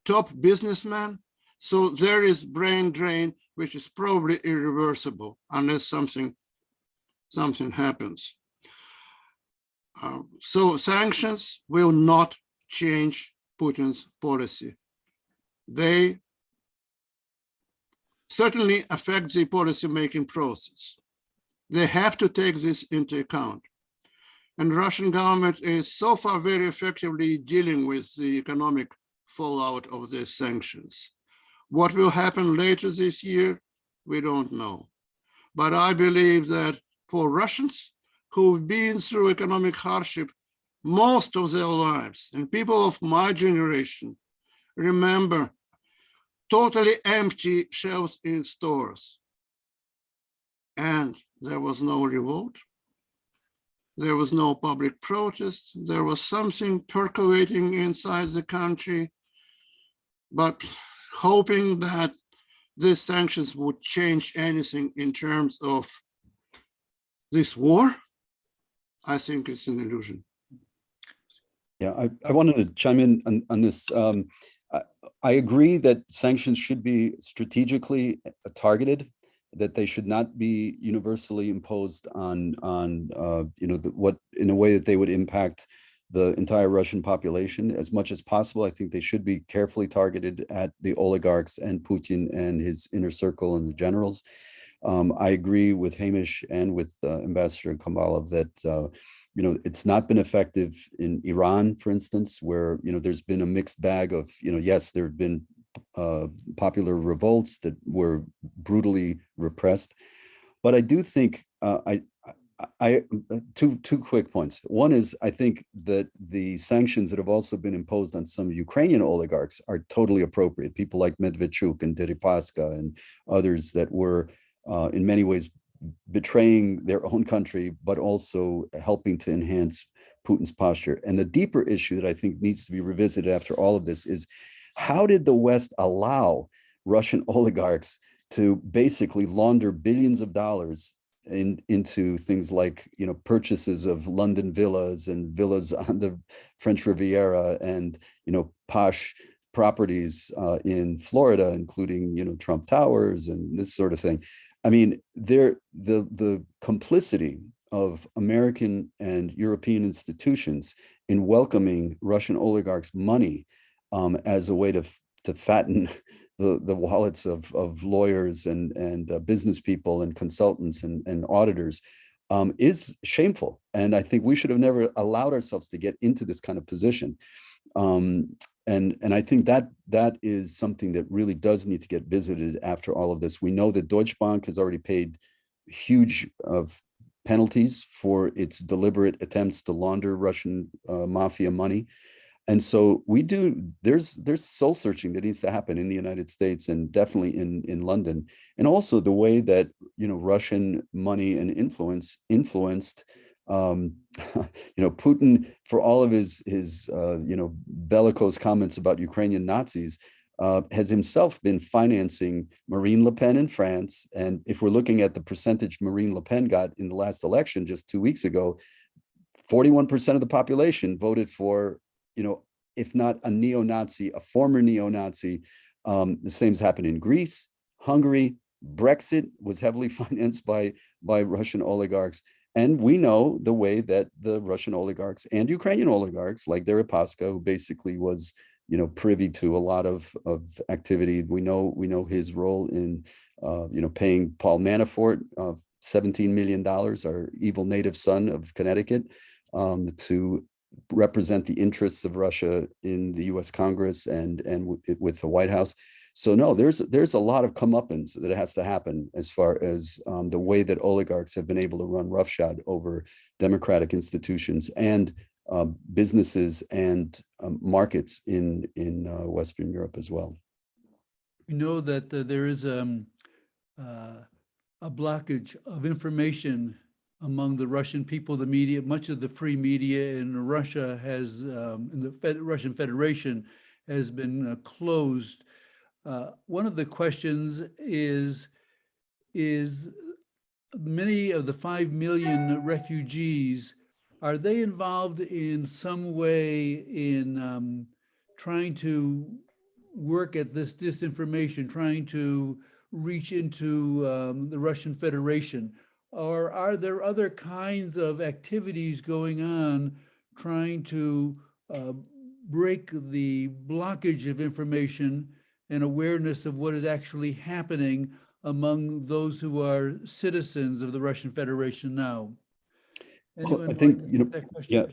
top businessmen. So there is brain drain, which is probably irreversible unless something happens. So sanctions will not change Putin's policy. They certainly affect the policy-making process. They have to take this into account. And Russian government is so far very effectively dealing with the economic fallout of these sanctions. What will happen later this year, we don't know. But I believe that for Russians who've been through economic hardship most of their lives, and people of my generation remember totally empty shelves in stores. And there was no revolt. There was no public protest. There was something percolating inside the country, but hoping that these sanctions would change anything in terms of this war, I think it's an illusion. Yeah, I wanted to chime in on this. I agree that sanctions should be strategically targeted, that they should not be universally imposed on what in a way that they would impact the entire Russian population as much as possible. I think they should be carefully targeted at the oligarchs and Putin and his inner circle and the generals. I agree with Hamish and with Ambassador Kambalov that it's not been effective in Iran, for instance, where, there's been a mixed bag of, yes, there have been popular revolts that were brutally repressed. But I do think two quick points. One is, I think that the sanctions that have also been imposed on some Ukrainian oligarchs are totally appropriate. People like Medvedchuk and Deripaska and others that were in many ways betraying their own country, but also helping to enhance Putin's posture. And the deeper issue that I think needs to be revisited after all of this is, how did the West allow Russian oligarchs to basically launder billions of dollars into things like, purchases of London villas and villas on the French Riviera and, posh properties in Florida, including, Trump Towers and this sort of thing. I mean, the complicity of American and European institutions in welcoming Russian oligarchs' money as a way to fatten the wallets of lawyers and business people and consultants and auditors is shameful. And I think we should have never allowed ourselves to get into this kind of position. And I think that is something that really does need to get visited after all of this. We know that Deutsche Bank has already paid huge penalties for its deliberate attempts to launder Russian mafia money. And so there's soul searching that needs to happen in the United States and definitely in London. And also the way that, Russian money and influenced Putin, for all of his bellicose comments about Ukrainian Nazis, has himself been financing Marine Le Pen in France. And if we're looking at the percentage Marine Le Pen got in the last election just 2 weeks ago, 41% of the population voted for, if not a neo-Nazi, a former neo-Nazi. The same's happened in Greece, Hungary. Brexit was heavily financed by Russian oligarchs. And we know the way that the Russian oligarchs and Ukrainian oligarchs, like Deripaska, who basically was, privy to a lot of activity. We know his role in, paying Paul Manafort $17 million, our evil native son of Connecticut, to represent the interests of Russia in the U.S. Congress and with the White House. So no, there's a lot of comeuppance that has to happen as far as the way that oligarchs have been able to run roughshod over democratic institutions and businesses and markets in Western Europe as well. We know that there is a blockage of information among the Russian people, the media. Much of the free media in Russia has, in the Russian Federation, has been closed. One of the questions is many of the 5 million refugees, are they involved in some way in trying to work at this disinformation, trying to reach into the Russian Federation? Or are there other kinds of activities going on trying to break the blockage of information and awareness of what is actually happening among those who are citizens of the Russian Federation now? Well, I think, yeah.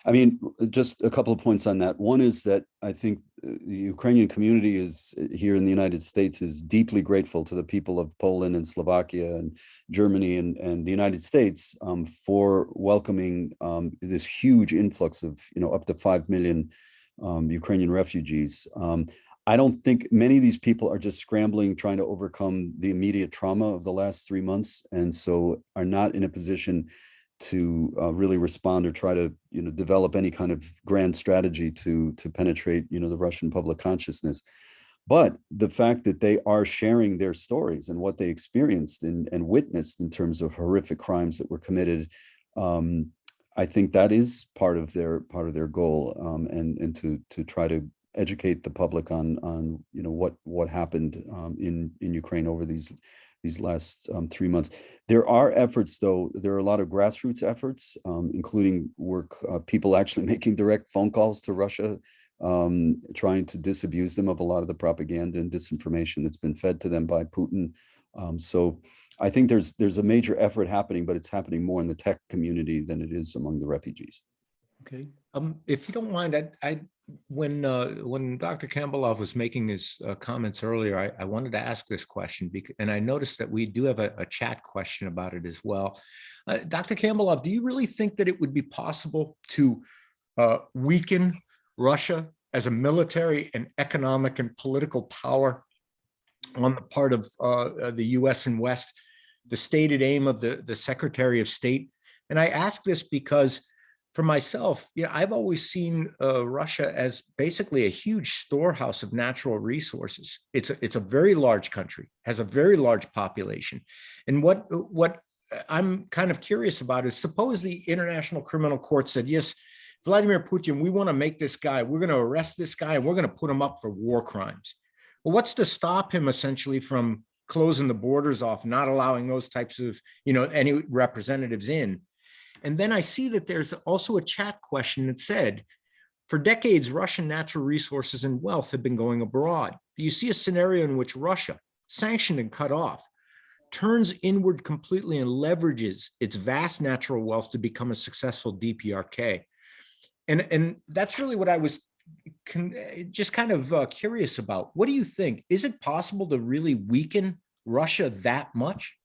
I mean, just a couple of points on that. One is that I think the Ukrainian community is here in the United States is deeply grateful to the people of Poland and Slovakia and Germany and the United States for welcoming this huge influx of, up to 5 million Ukrainian refugees. I don't think many of these people are just scrambling, trying to overcome the immediate trauma of the last 3 months, and so are not in a position to really respond or try to, develop any kind of grand strategy to penetrate, the Russian public consciousness. But the fact that they are sharing their stories and what they experienced and witnessed in terms of horrific crimes that were committed, I think that is part of their goal, and to try to educate the public on what happened in Ukraine over these last 3 months. There are efforts, though. There are a lot of grassroots efforts, including people actually making direct phone calls to Russia, trying to disabuse them of a lot of the propaganda and disinformation that's been fed to them by Putin. So I think there's a major effort happening, but it's happening more in the tech community than it is among the refugees. Okay. If you don't mind, when Dr. Campbell was making his comments earlier, I wanted to ask this question, and I noticed that we do have a chat question about it as well. Dr. Campbell, do you really think that it would be possible to weaken Russia as a military and economic and political power on the part of the US and West, the stated aim of the Secretary of State? And I ask this because for myself, I've always seen Russia as basically a huge storehouse of natural resources. It's a very large country, has a very large population. And what I'm kind of curious about is, suppose the International Criminal Court said, yes, Vladimir Putin, we want to make this guy, we're going to arrest this guy, and we're going to put him up for war crimes. Well, what's to stop him essentially from closing the borders off, not allowing those types of, any representatives in? And then I see that there's also a chat question that said, for decades, Russian natural resources and wealth have been going abroad. Do you see a scenario in which Russia, sanctioned and cut off, turns inward completely and leverages its vast natural wealth to become a successful DPRK? And that's really what I was just kind of curious about. What do you think? Is it possible to really weaken Russia that much?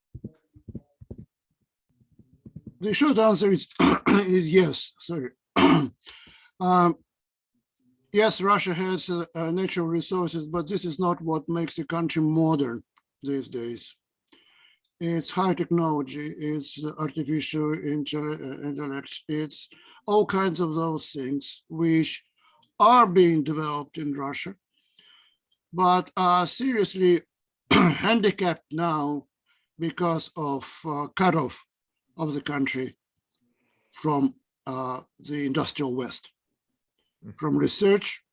The short answer is is yes. Sorry. Yes, Russia has natural resources, but this is not what makes the country modern these days. It's high technology, it's artificial intellect, it's all kinds of those things which are being developed in Russia, but are seriously handicapped now because of cutoff of the country from the industrial West, from research,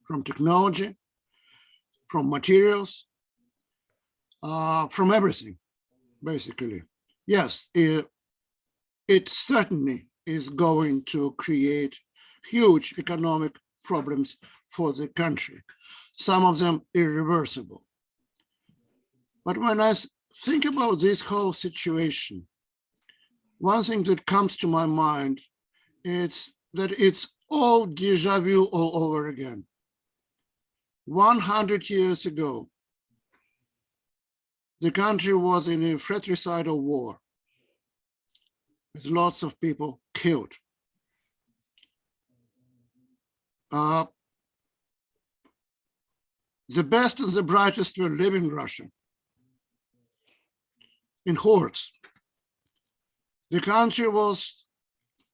from technology, from materials, from everything, basically. Yes, it certainly is going to create huge economic problems for the country, some of them irreversible. But when I think about this whole situation, one thing that comes to my mind is that it's all déjà vu all over again. 100 years ago, the country was in a fratricidal war with lots of people killed. The best and the brightest were leaving Russia in hordes. The country was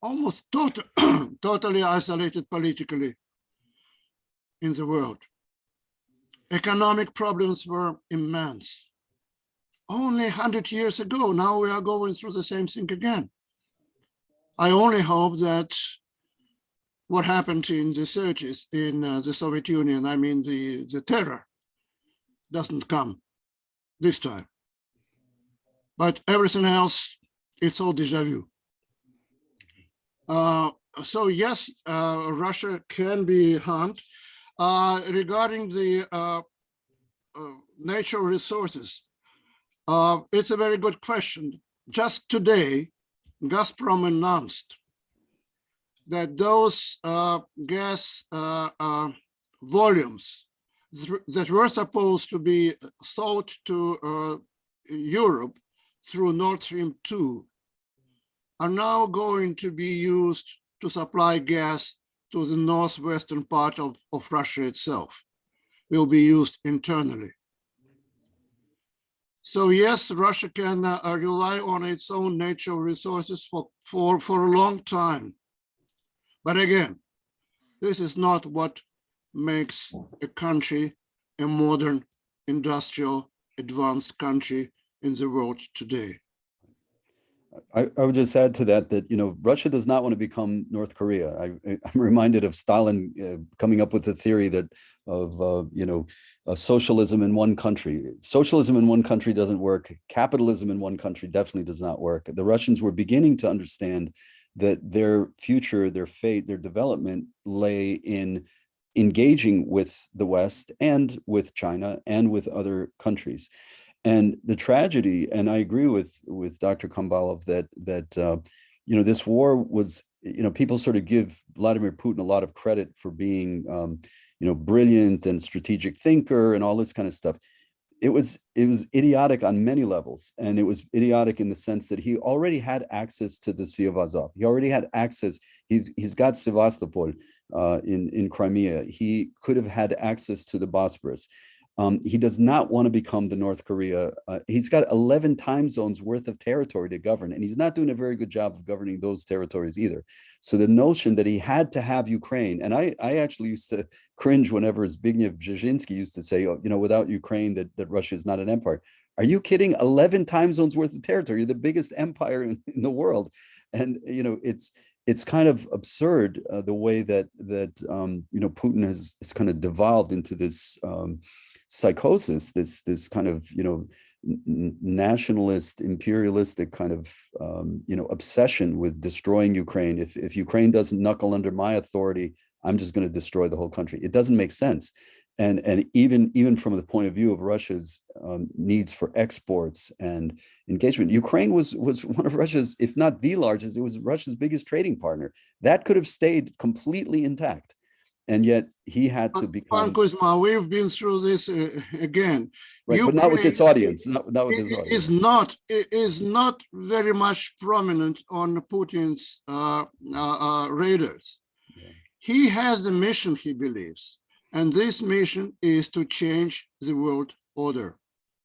almost totally isolated politically in the world. Economic problems were immense. Only 100 years ago, now we are going through the same thing again. I only hope that what happened in the 30s in the Soviet Union, I mean the terror, doesn't come this time. But everything else, it's all déjà vu. So yes, Russia can be harmed. Regarding the natural resources, it's a very good question. Just today, Gazprom announced that those gas volumes that were supposed to be sold to Europe through Nord Stream 2 are now going to be used to supply gas to the northwestern part of Russia itself. Will be used internally. So yes, Russia can rely on its own natural resources for a long time. But again, this is not what makes a country a modern, industrial, advanced country in the world today. I would just add to that, Russia does not want to become North Korea. I'm reminded of Stalin coming up with the theory of socialism in one country. Socialism in one country doesn't work. Capitalism in one country definitely does not work. The Russians were beginning to understand that their future, their fate, their development lay in engaging with the West and with China and with other countries. And the tragedy, and I agree with Dr. Kambalov that this war was, people sort of give Vladimir Putin a lot of credit for being brilliant and strategic thinker and all this kind of stuff. It was idiotic on many levels, and it was idiotic in the sense that he already had access to the Sea of Azov. He already had access. He's got Sevastopol in Crimea. He could have had access to the Bosporus. He does not want to become the North Korea. He's got 11 time zones worth of territory to govern, and he's not doing a very good job of governing those territories either. So the notion that he had to have Ukraine, and I actually used to cringe whenever Zbigniew Brzezinski used to say, without Ukraine, that Russia is not an empire. Are you kidding? 11 time zones worth of territory. You're the biggest empire in the world. And, it's kind of absurd the way that Putin has kind of devolved into this psychosis, this kind of nationalist, imperialistic kind of obsession with destroying Ukraine. If Ukraine doesn't knuckle under my authority, I'm just going to destroy the whole country. It doesn't make sense. And even from the point of view of Russia's needs for exports and engagement, Ukraine was one of Russia's, if not the largest, it was Russia's biggest trading partner. That could have stayed completely intact. And yet he had to become. Kuzma, we've been through this again. Right, but not with this audience. Not with this audience. Is not very much prominent on Putin's radars. Yeah. He has a mission, he believes, and this mission is to change the world order.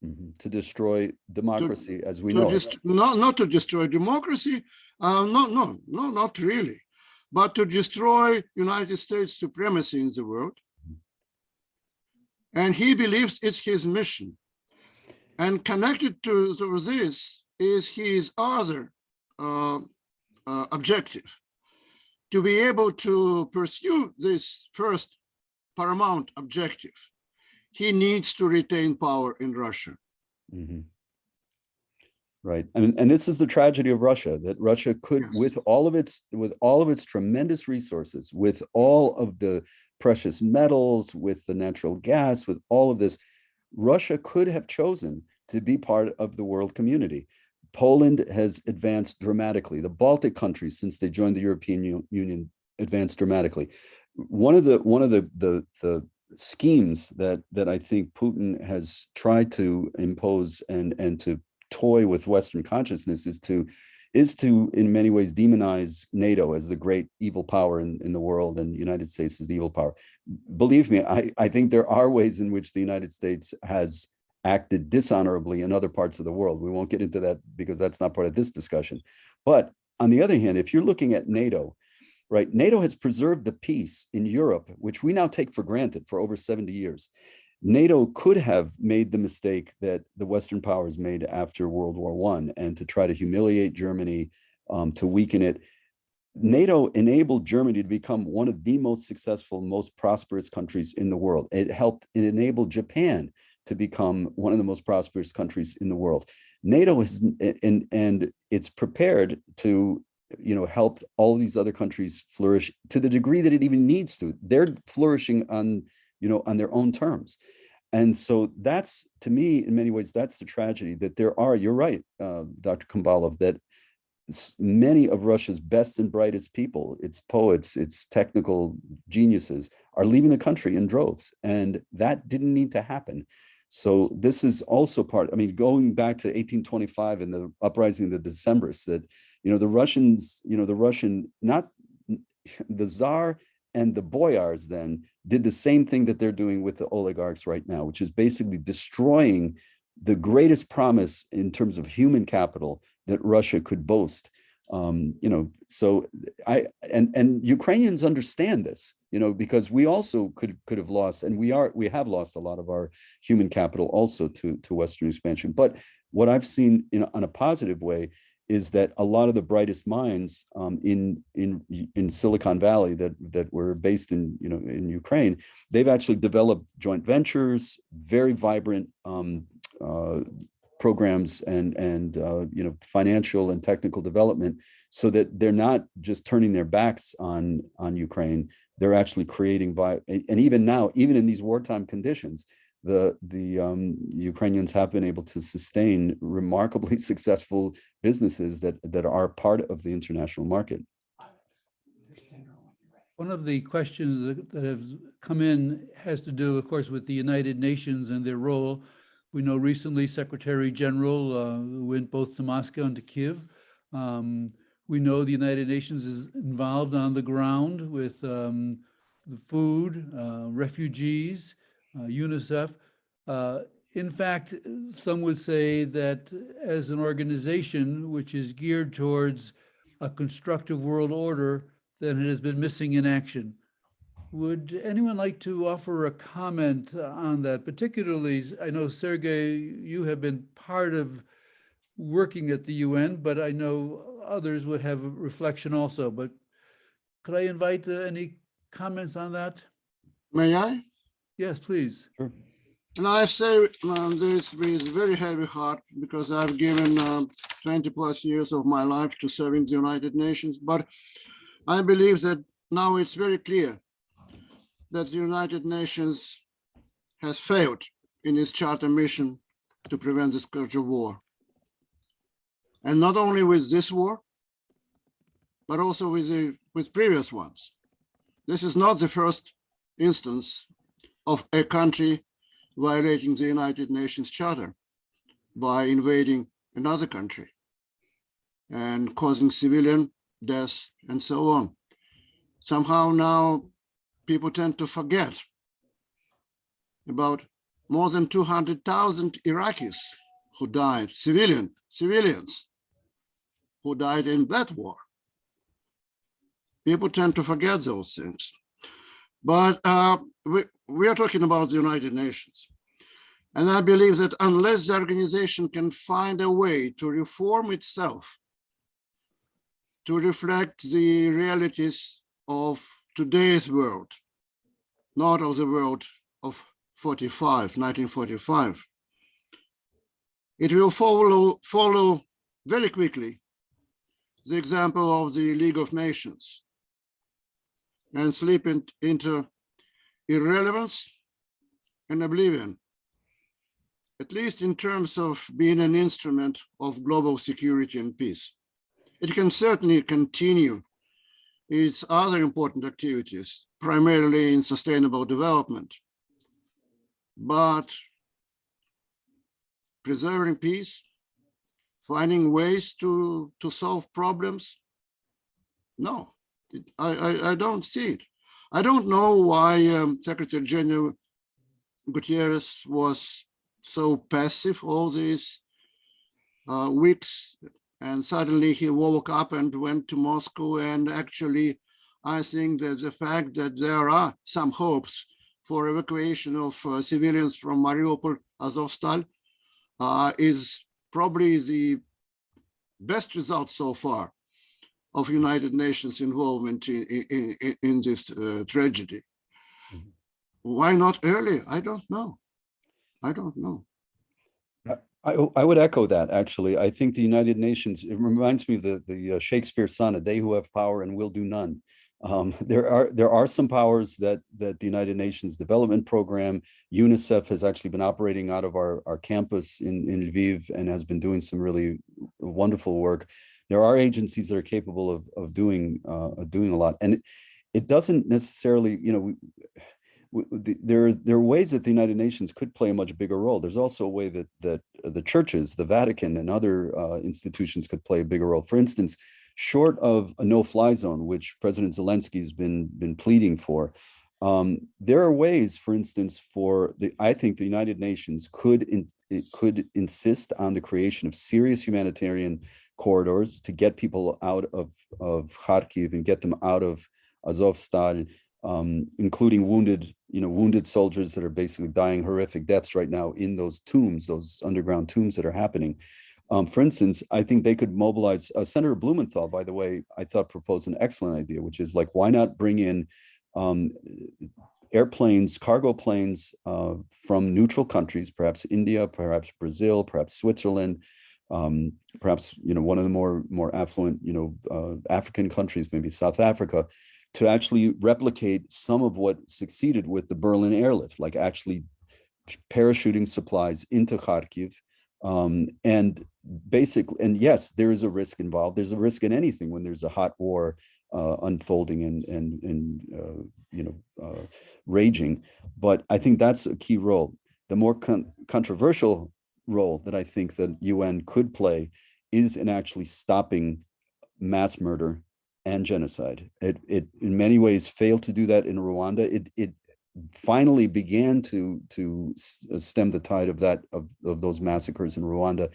Mm-hmm. To destroy democracy as we know it. Not to destroy democracy. No, not really. But to destroy United States supremacy in the world. And he believes it's his mission. And connected to this is his other objective, to be able to pursue this first paramount objective. He needs to retain power in Russia. Mm-hmm. Right, and this is the tragedy of Russia, that Russia could, yes, with all of its tremendous resources, with all of the precious metals, with the natural gas, with all of this, Russia could have chosen to be part of the world community. Poland has advanced dramatically. The Baltic countries, since they joined the European Union, advanced dramatically. One of the schemes that I think Putin has tried to impose and to toy with Western consciousness is to in many ways demonize NATO as the great evil power in the world, and the United States as the evil power. Believe me, I think there are ways in which the United States has acted dishonorably in other parts of the world. We won't get into that because that's not part of this discussion. But on the other hand, if you're looking at NATO, right, NATO has preserved the peace in Europe, which we now take for granted for over 70 years. NATO could have made the mistake that the Western powers made after World War I, and to try to humiliate Germany, to weaken it. NATO enabled Germany to become one of the most successful, most prosperous countries in the world. It enabled Japan to become one of the most prosperous countries in the world. NATO is, and it's prepared to help all these other countries flourish to the degree that it even needs to. They're flourishing on their own terms. And so that's, to me, in many ways, that's the tragedy, that there are, you're right, Dr. Kambalov, that many of Russia's best and brightest people, its poets, its technical geniuses, are leaving the country in droves. And that didn't need to happen. So this is also part, going back to 1825 and the uprising of the Decembrists, that, the Tsar and the boyars then did the same thing that they're doing with the oligarchs right now, which is basically destroying the greatest promise in terms of human capital that Russia could boast. So Ukrainians understand this, because we also could have lost, and we have lost a lot of our human capital also to Western expansion. But what I've seen on a positive way is that a lot of the brightest minds in Silicon Valley that were based in Ukraine, they've actually developed joint ventures, very vibrant programs and financial and technical development, so that they're not just turning their backs on Ukraine. They're actually creating and even now, even in these wartime conditions, the Ukrainians have been able to sustain remarkably successful businesses that are part of the international market. One of the questions that have come in has to do, of course, with the United Nations and their role. We know recently Secretary General went both to Moscow and to Kiev. We know the United Nations is involved on the ground with the food, refugees, UNICEF. In fact, some would say that as an organization which is geared towards a constructive world order, then it has been missing in action. Would anyone like to offer a comment on that? Particularly, I know, Sergey, you have been part of working at the UN, but I know others would have a reflection also. But could I invite any comments on that? May I? Yes, please. Sure. And I say this with very heavy heart because I've given 20 plus years of my life to serving the United Nations. But I believe that now it's very clear that the United Nations has failed in its charter mission to prevent the scourge of war. And not only with this war, but also with previous ones. This is not the first instance of a country violating the United Nations Charter by invading another country and causing civilian deaths and so on. Somehow now people tend to forget about more than 200,000 Iraqis who died, civilians who died in that war. People tend to forget those things. But we are talking about the United Nations. And I believe that unless the organization can find a way to reform itself, to reflect the realities of today's world, not of the world of 1945, it will follow very quickly the example of the League of Nations and slip into irrelevance and oblivion, at least in terms of being an instrument of global security and peace. It can certainly continue its other important activities, primarily in sustainable development, but preserving peace, finding ways to solve problems, no, I don't see it. I don't know why Secretary General Gutierrez was so passive all these weeks, and suddenly he woke up and went to Moscow. And actually, I think that the fact that there are some hopes for evacuation of civilians from Mariupol, Azovstal, is probably the best result so far of United Nations involvement in this tragedy. Mm-hmm. Why not earlier? I don't know. I would echo that, actually. I think the United Nations, it reminds me of the Shakespeare sonnet, they who have power and will do none. There are some powers that the United Nations Development Program, UNICEF has actually been operating out of our campus in Lviv and has been doing some really wonderful work. There are agencies that are capable of doing a lot, and it doesn't necessarily, there are ways that the United Nations could play a much bigger role. There's also a way that the churches, the Vatican, and other institutions could play a bigger role. For instance, short of a no-fly zone, which President Zelensky has been pleading for, there are ways, for instance, I think the United Nations could insist on the creation of serious humanitarian corridors to get people out of Kharkiv and get them out of Azovstal, including wounded soldiers that are basically dying horrific deaths right now in those tombs, those underground tombs that are happening. For instance, I think they could mobilize, Senator Blumenthal, by the way, I thought proposed an excellent idea, which is like, why not bring in airplanes, cargo planes from neutral countries, perhaps India, perhaps Brazil, perhaps Switzerland, perhaps one of the more affluent African countries, maybe South Africa, to actually replicate some of what succeeded with the Berlin airlift, like actually parachuting supplies into Kharkiv. And basically, and yes, there is a risk involved. There's a risk in anything when there's a hot war unfolding and raging. But I think that's a key role. The more controversial role that I think the UN could play is in actually stopping mass murder and genocide. It in many ways failed to do that in Rwanda. It finally began to stem the tide of those massacres in Rwanda.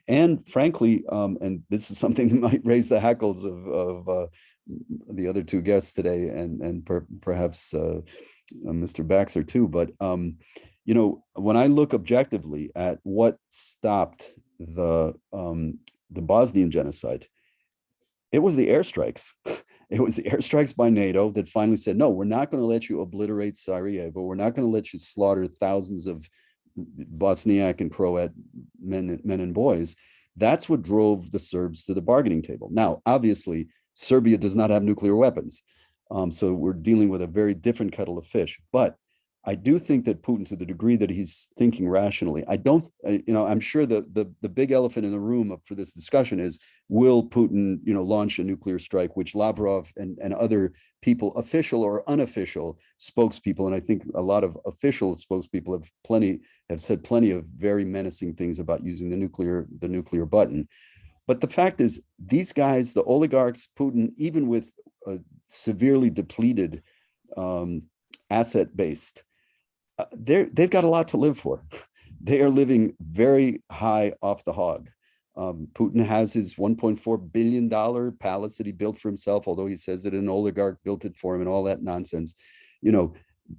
And frankly, and this is something that might raise the hackles of the other two guests today, and perhaps Mr. Baxter too. But when I look objectively at what stopped the Bosnian genocide, it was the airstrikes. It was the airstrikes by NATO that finally said, no, we're not going to let you obliterate Sarajevo. We're not going to let you slaughter thousands of Bosniak and Croat men and boys. That's what drove the Serbs to the bargaining table. Now, obviously, Serbia does not have nuclear weapons. So we're dealing with a very different kettle of fish. But I do think that Putin, to the degree that he's thinking rationally, I'm sure the big elephant in the room for this discussion is, will Putin, launch a nuclear strike, which Lavrov and other people, official or unofficial spokespeople, and I think a lot of official spokespeople have said plenty of very menacing things about using the nuclear button. But the fact is, these guys, the oligarchs, Putin, even with a severely depleted asset-based, they've got a lot to live for. They are living very high off the hog. Putin has his $1.4 billion palace that he built for himself, although he says that an oligarch built it for him and all that nonsense.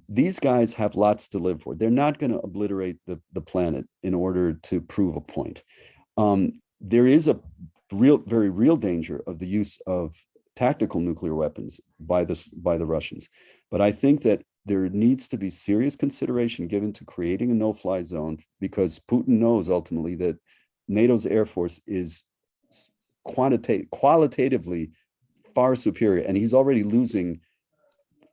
These guys have lots to live for. They're not going to obliterate the planet in order to prove a point. There is a very real danger of the use of tactical nuclear weapons by the Russians. But I think that there needs to be serious consideration given to creating a no-fly zone, because Putin knows ultimately that NATO's air force is qualitatively far superior, and he's already losing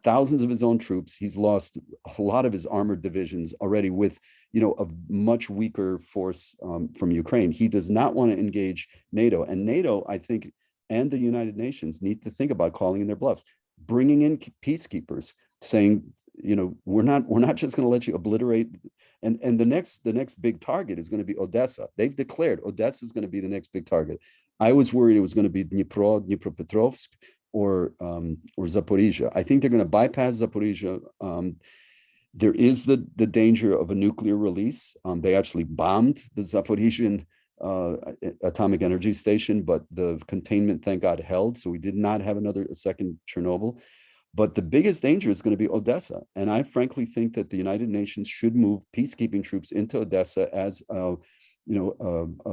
thousands of his own troops. He's lost a lot of his armored divisions already with, a much weaker force from Ukraine. He does not want to engage NATO, and NATO, I think, and the United Nations need to think about calling in their bluffs, bringing in peacekeepers, saying, we're not just going to let you obliterate. And the next big target is going to be Odessa. They've declared Odessa is going to be the next big target. I was worried it was going to be Dnipropetrovsk or Zaporizhia. I think they're going to bypass Zaporizhia. There is the danger of a nuclear release. They actually bombed the Zaporizhian atomic energy station, but the containment, thank God, held. So we did not have a second Chernobyl. But the biggest danger is going to be Odessa. And I frankly think that the United Nations should move peacekeeping troops into Odessa as a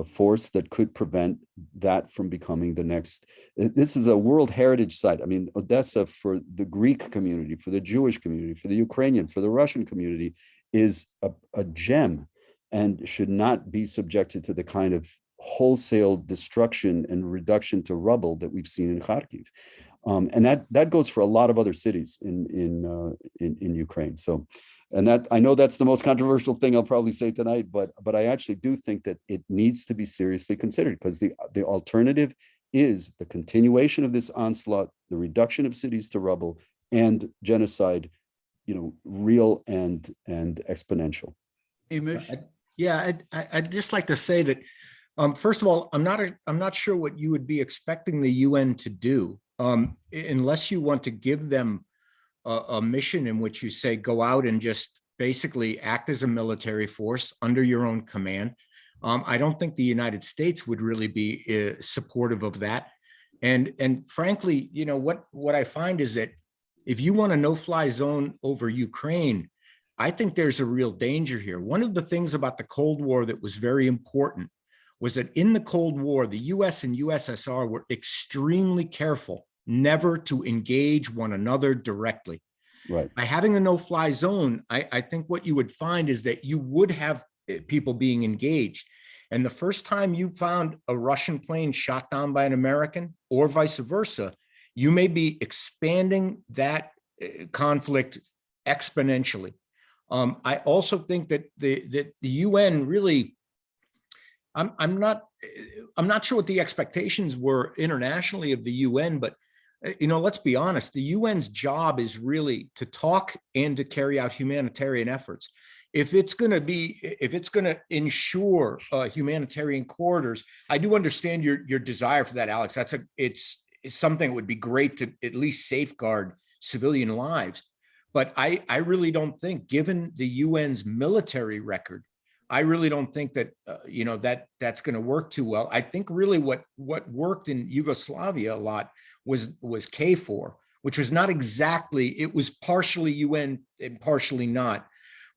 force that could prevent that from becoming the next. This is a World Heritage Site. I mean, Odessa, for the Greek community, for the Jewish community, for the Ukrainian, for the Russian community, is a gem and should not be subjected to the kind of wholesale destruction and reduction to rubble that we've seen in Kharkiv. And that goes for a lot of other cities in Ukraine. So, and that, I know that's the most controversial thing I'll probably say tonight, but I actually do think that it needs to be seriously considered, because the alternative is the continuation of this onslaught, the reduction of cities to rubble, and genocide, real and exponential. Amish? Yeah, I'd just like to say that, first of all, I'm not sure what you would be expecting the UN to do, unless you want to give them a mission in which you say, go out and just basically act as a military force under your own command. I don't think the United States would really be supportive of that. And frankly, what I find is that if you want a no-fly zone over Ukraine, I think there's a real danger here. One of the things about the Cold War that was very important was that in the Cold War, the US and USSR were extremely careful never to engage one another directly. Right. By having a no-fly zone, I think what you would find is that you would have people being engaged. And the first time you found a Russian plane shot down by an American, or vice versa, you may be expanding that conflict exponentially. I also think that the UN really, I'm not sure what the expectations were internationally of the UN, but let's be honest, the UN's job is really to talk and to carry out humanitarian efforts. If it's going to ensure humanitarian corridors, I do understand your desire for that, Alex. It's something that would be great to at least safeguard civilian lives. But I really don't think, given the UN's military record, I really don't think that that's going to work too well. I think really what worked in Yugoslavia a lot was KFOR, which was not exactly, it was partially UN and partially not.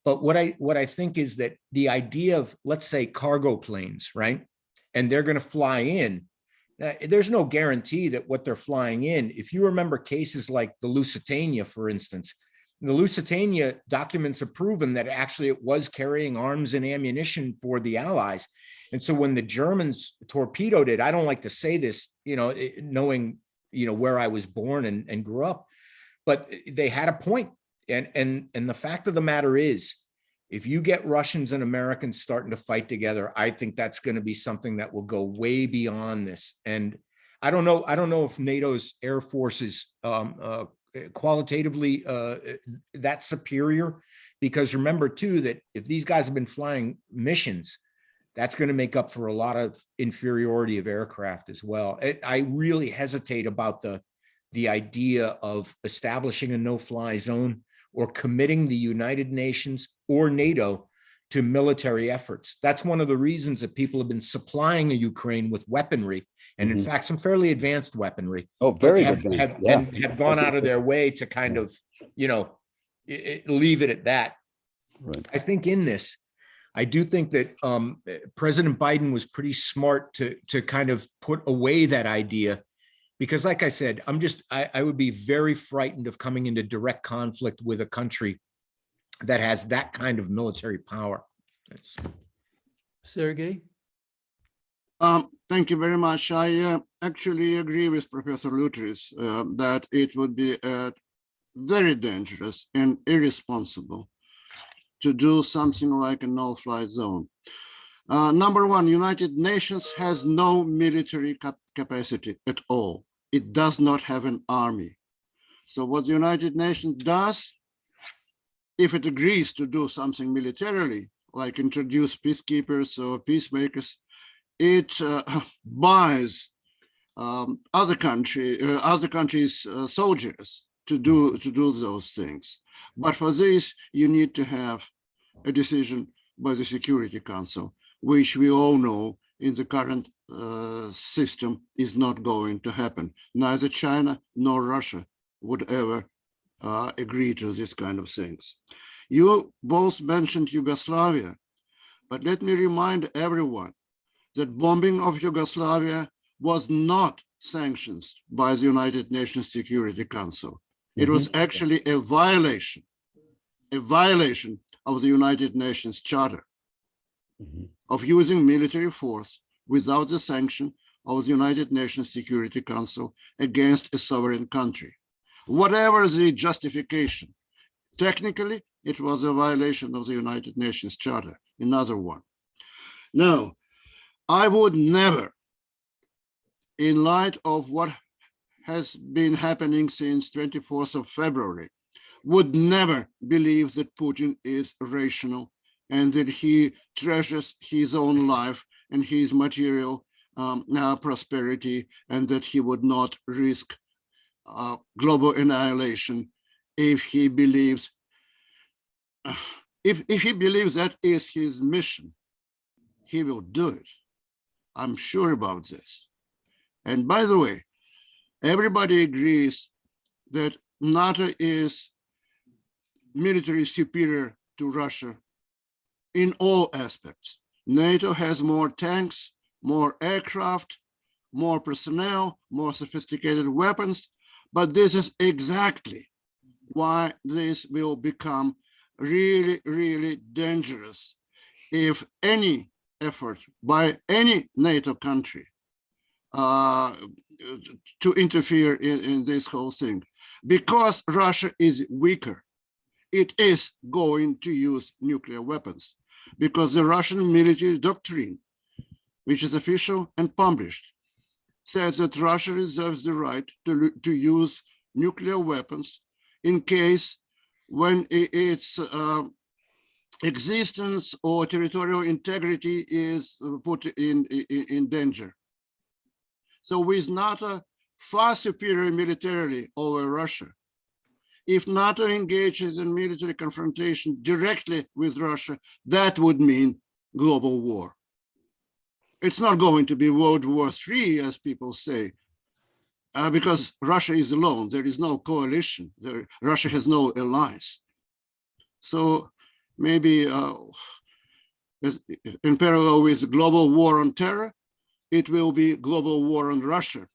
But what I think is that the idea of, let's say, cargo planes, right? And they're going to fly in. There's no guarantee that what they're flying in, if you remember cases like the Lusitania, for instance, the Lusitania documents have proven that actually it was carrying arms and ammunition for the Allies. And so when the Germans torpedoed it, I don't like to say this, knowing, where I was born and grew up, but they had a point. And the fact of the matter is, if you get Russians and Americans starting to fight together, I think that's going to be something that will go way beyond this. And I don't know if NATO's air forces qualitatively that's superior, because remember too that if these guys have been flying missions, that's going to make up for a lot of inferiority of aircraft as well. I really hesitate about the idea of establishing a no-fly zone or committing the United Nations or NATO to military efforts. That's one of the reasons that people have been supplying the Ukraine with weaponry, and in fact, some fairly advanced weaponry. Oh, very advanced. Have gone out of their way to kind of, leave it at that. Right. I think in this, I do think that President Biden was pretty smart to kind of put away that idea, because like I said, I would be very frightened of coming into direct conflict with a country that has that kind of military power. Sergey? Thank you very much. I actually agree with Professor Lutris that it would be very dangerous and irresponsible to do something like a no-fly zone. Number one, United Nations has no military capacity at all. It does not have an army. So what the United Nations does, if it agrees to do something militarily, like introduce peacekeepers or peacemakers, it buys other countries' soldiers to do those things. But for this, you need to have a decision by the Security Council, which we all know in the current system is not going to happen. Neither China nor Russia would ever agree to this kind of things. You both mentioned Yugoslavia, but let me remind everyone that bombing of Yugoslavia was not sanctioned by the United Nations Security Council. It was actually a violation of the United Nations Charter of using military force without the sanction of the United Nations Security Council against a sovereign country. Whatever the justification, technically, it was a violation of the United Nations Charter, another one. Now, I would never, in light of what has been happening since 24th of February, would never believe that Putin is rational and that he treasures his own life and his material prosperity, and that he would not risk global annihilation if he believes if he believes that is his mission. He will do it. I'm sure about this. And by the way, everybody agrees that NATO is military superior to Russia in all aspects. NATO has more tanks, more aircraft, more personnel, more sophisticated weapons, but this is exactly why this will become really, really dangerous if any effort by any NATO country to interfere in this whole thing, because Russia is weaker it is going to use nuclear weapons, because the Russian military doctrine, which is official and published, says that Russia reserves the right to use nuclear weapons in case when its existence or territorial integrity is put in danger. So with NATO far superior militarily over Russia, if NATO engages in military confrontation directly with Russia, that would mean global war. It's not going to be World War III, as people say, because Russia is alone. There is no coalition. Russia has no allies. So maybe in parallel with the global war on terror, it will be global war on Russia.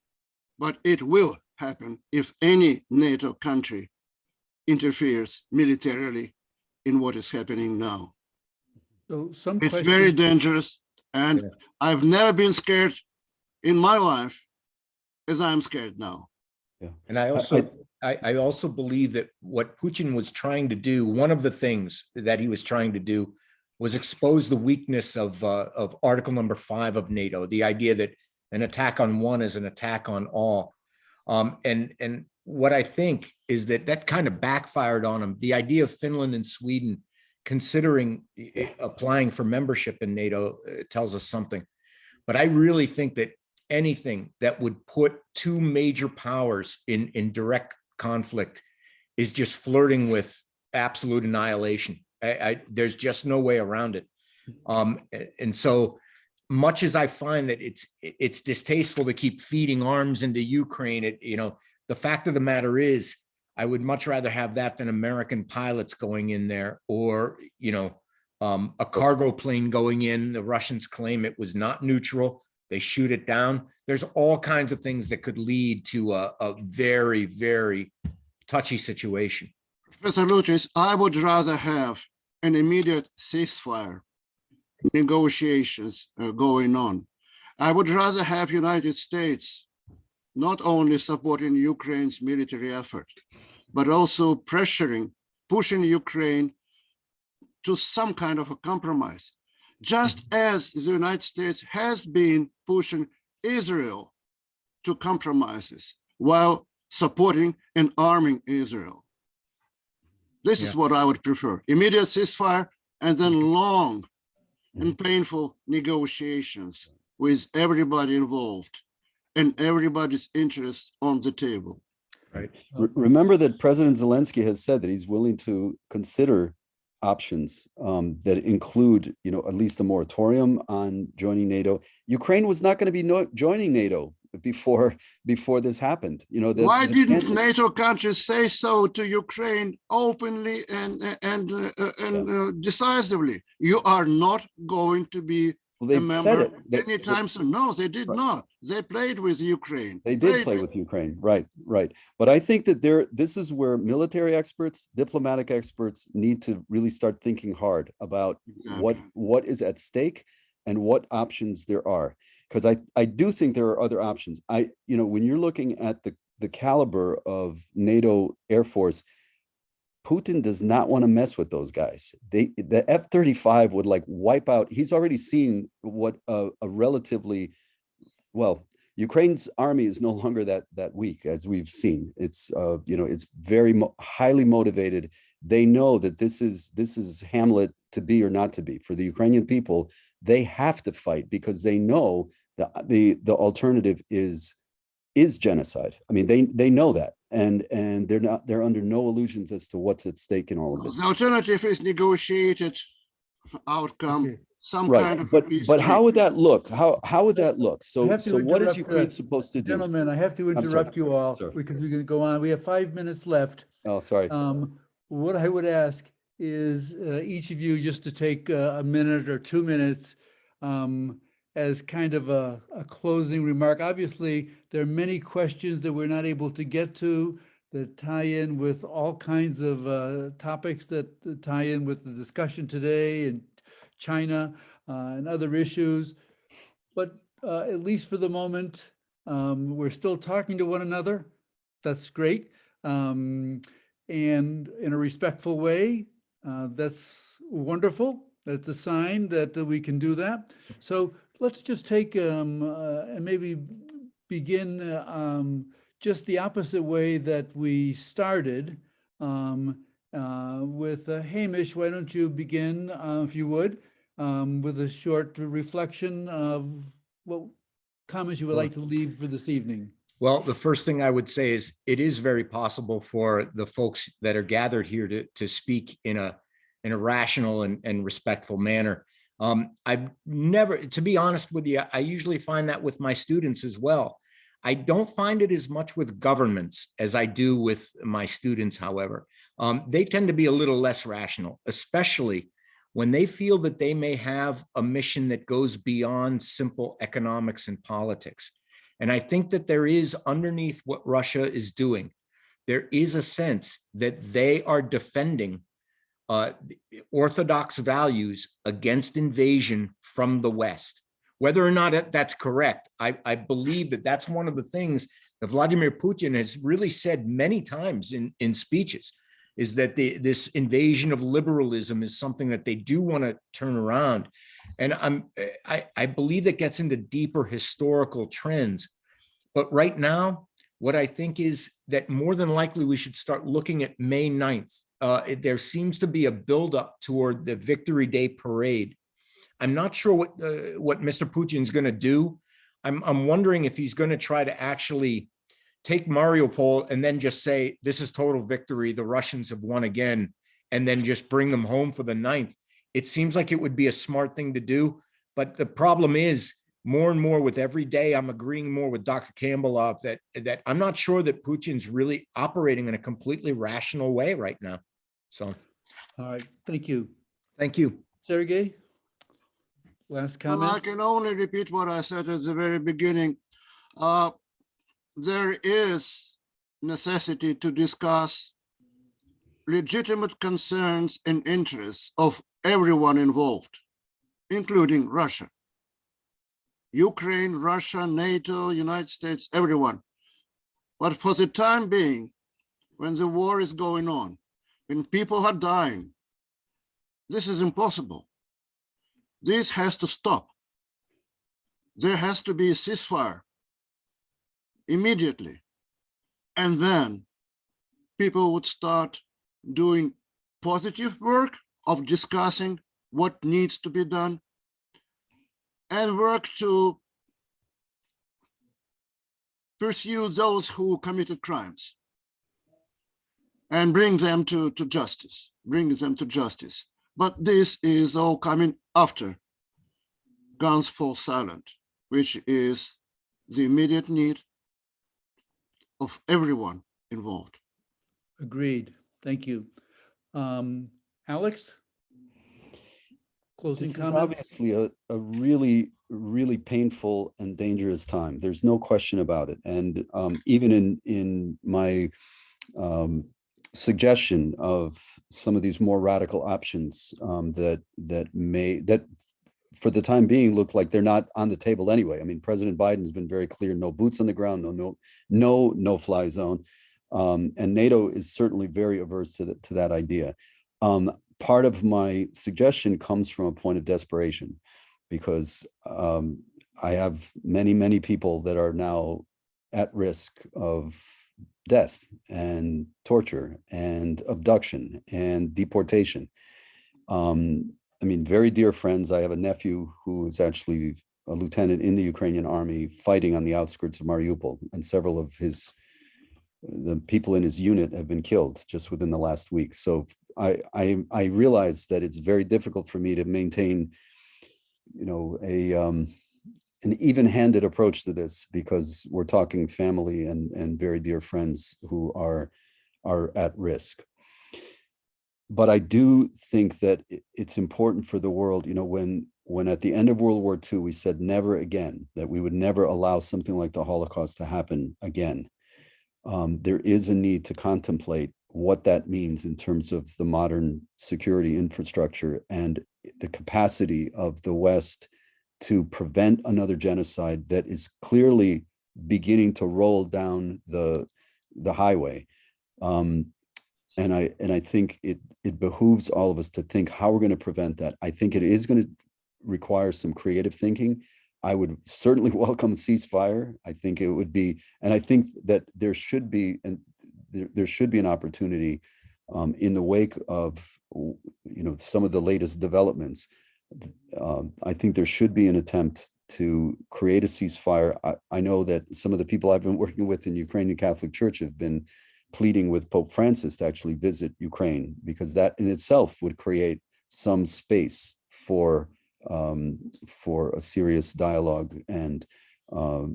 But it will happen if any NATO country interferes militarily in what is happening now. So some It's questions. very dangerous. And Yeah. I've never been scared in my life as I'm scared now. And I also believe that what Putin was trying to do, one of the things that he was trying to do was expose the weakness of Article number 5 of NATO, the idea that an attack on one is an attack on all. And what I think is that kind of backfired on him. The idea of Finland and Sweden considering applying for membership in NATO tells us something. But I really think that anything that would put two major powers in direct conflict is just flirting with absolute annihilation. There's just no way around it. And so much as I find that it's distasteful to keep feeding arms into Ukraine, the fact of the matter is, I would much rather have that than American pilots going in there, or a cargo plane going in. The Russians claim it was not neutral. They shoot it down. There's all kinds of things that could lead to a very, very touchy situation. Professor Lutris, I would rather have an immediate ceasefire, negotiations going on. I would rather have United States not only supporting Ukraine's military effort, but also pushing Ukraine to some kind of a compromise, just as the United States has been pushing Israel to compromises while supporting and arming Israel. This is what I would prefer: immediate ceasefire and then long and painful negotiations with everybody involved and everybody's interests on the table. Right. Remember that President Zelensky has said that he's willing to consider options that include, at least a moratorium on joining NATO. Ukraine was not going to be joining NATO before this happened. Why didn't NATO countries say so to Ukraine openly and decisively? You are not going to be a member anytime soon. No, they did not. They played with Ukraine. They did play with Ukraine, right. But I think that this is where military experts, diplomatic experts need to really start thinking hard about what is at stake and what options there are. Because I do think there are other options. When you're looking at the caliber of NATO Air Force, Putin does not want to mess with those guys. The F-35 would wipe out. He's already seen what a relatively, Ukraine's army is no longer that weak, as we've seen. It's it's very highly motivated. They know that this is Hamlet to be or not to be. For the Ukrainian people, they have to fight because they know that the alternative is genocide. I mean, they know that, and they're under no illusions as to what's at stake in all of this. The alternative is negotiated outcome. Okay. Some Right, kind of but how would that look? How would that look? I have to So what is interrupt, Ukraine supposed to do? Gentlemen, I have to sorry. interrupt you all Sorry. because we're going to go on. We have 5 minutes left. Oh, sorry. What I would ask is each of you just to take a minute or 2 minutes as kind of a closing remark. Obviously, there are many questions that we're not able to get to that tie in with all kinds of topics that tie in with the discussion today and China and other issues. But at least for the moment, we're still talking to one another. That's great. and in a respectful way. That's wonderful. That's a sign that we can do that. So let's just take and maybe begin just the opposite way that we started with Hamish. Why don't you begin, if you would, with a short reflection of what comments you would Sure. like to leave for this evening? Well, the first thing I would say is it is very possible for the folks that are gathered here to speak in a rational and respectful manner. I've never, to be honest with you, I usually find that with my students as well. I don't find it as much with governments as I do with my students, however. They tend to be a little less rational, especially when they feel that they may have a mission that goes beyond simple economics and politics. And I think that there is, underneath what Russia is doing, there is a sense that they are defending orthodox values against invasion from the West. Whether or not that's correct, I believe that that's one of the things that Vladimir Putin has really said many times in speeches, is that this invasion of liberalism is something that they do want to turn around. And I believe that gets into deeper historical trends. But right now, what I think is that more than likely we should start looking at May 9th. There seems to be a buildup toward the Victory Day parade. I'm not sure what Mr. Putin's going to do. I'm wondering if he's going to try to actually take Mariupol and then just say, this is total victory, the Russians have won again, and then just bring them home for the 9th. It seems like it would be a smart thing to do. But the problem is, more and more with every day, I'm agreeing more with Dr. Campbell that I'm not sure that Putin's really operating in a completely rational way right now. So, All right, thank you. thank you. Sergey, last Well, I comment? can only repeat what I said at the very beginning. There is necessity to discuss legitimate concerns and interests of everyone involved, including Russia, Ukraine, Russia, NATO, United States, everyone. But for the time being, when the war is going on, when people are dying, this is impossible. This has to stop. There has to be a ceasefire immediately. And then people would start doing positive work of discussing what needs to be done and work to pursue those who committed crimes and bring them to justice, But this is all coming after guns fall silent, which is the immediate need of everyone involved. Agreed. Thank you. Alex? Closing This is comments? obviously a really, really painful and dangerous time. There's no question about it. And even in my suggestion of some of these more radical options that for the time being look like they're not on the table anyway. I mean, President Biden has been very clear: no boots on the ground, no fly zone, and NATO is certainly very averse to that idea. Part of my suggestion comes from a point of desperation, because I have many people that are now at risk of death and torture and abduction and deportation. I mean, very dear friends. I have a nephew who is actually a lieutenant in the Ukrainian army fighting on the outskirts of Mariupol, and several of the people in his unit have been killed just within the last week. So I realize that it's very difficult for me to maintain, an even-handed approach to this, because we're talking family and very dear friends who are at risk. But I do think that it's important for the world, when at the end of World War II, we said never again, that we would never allow something like the Holocaust to happen again. There is a need to contemplate what that means in terms of the modern security infrastructure and the capacity of the West to prevent another genocide that is clearly beginning to roll down the highway. And I think it behooves all of us to think how we're going to prevent that. I think it is going to require some creative thinking. I would certainly welcome a ceasefire. I think it would be, and I think that there should be, and there should be an opportunity in the wake of some of the latest developments. I think there should be an attempt to create a ceasefire. I know that some of the people I've been working with in Ukrainian Catholic Church have been pleading with Pope Francis to actually visit Ukraine, because that in itself would create some space for a serious dialogue and a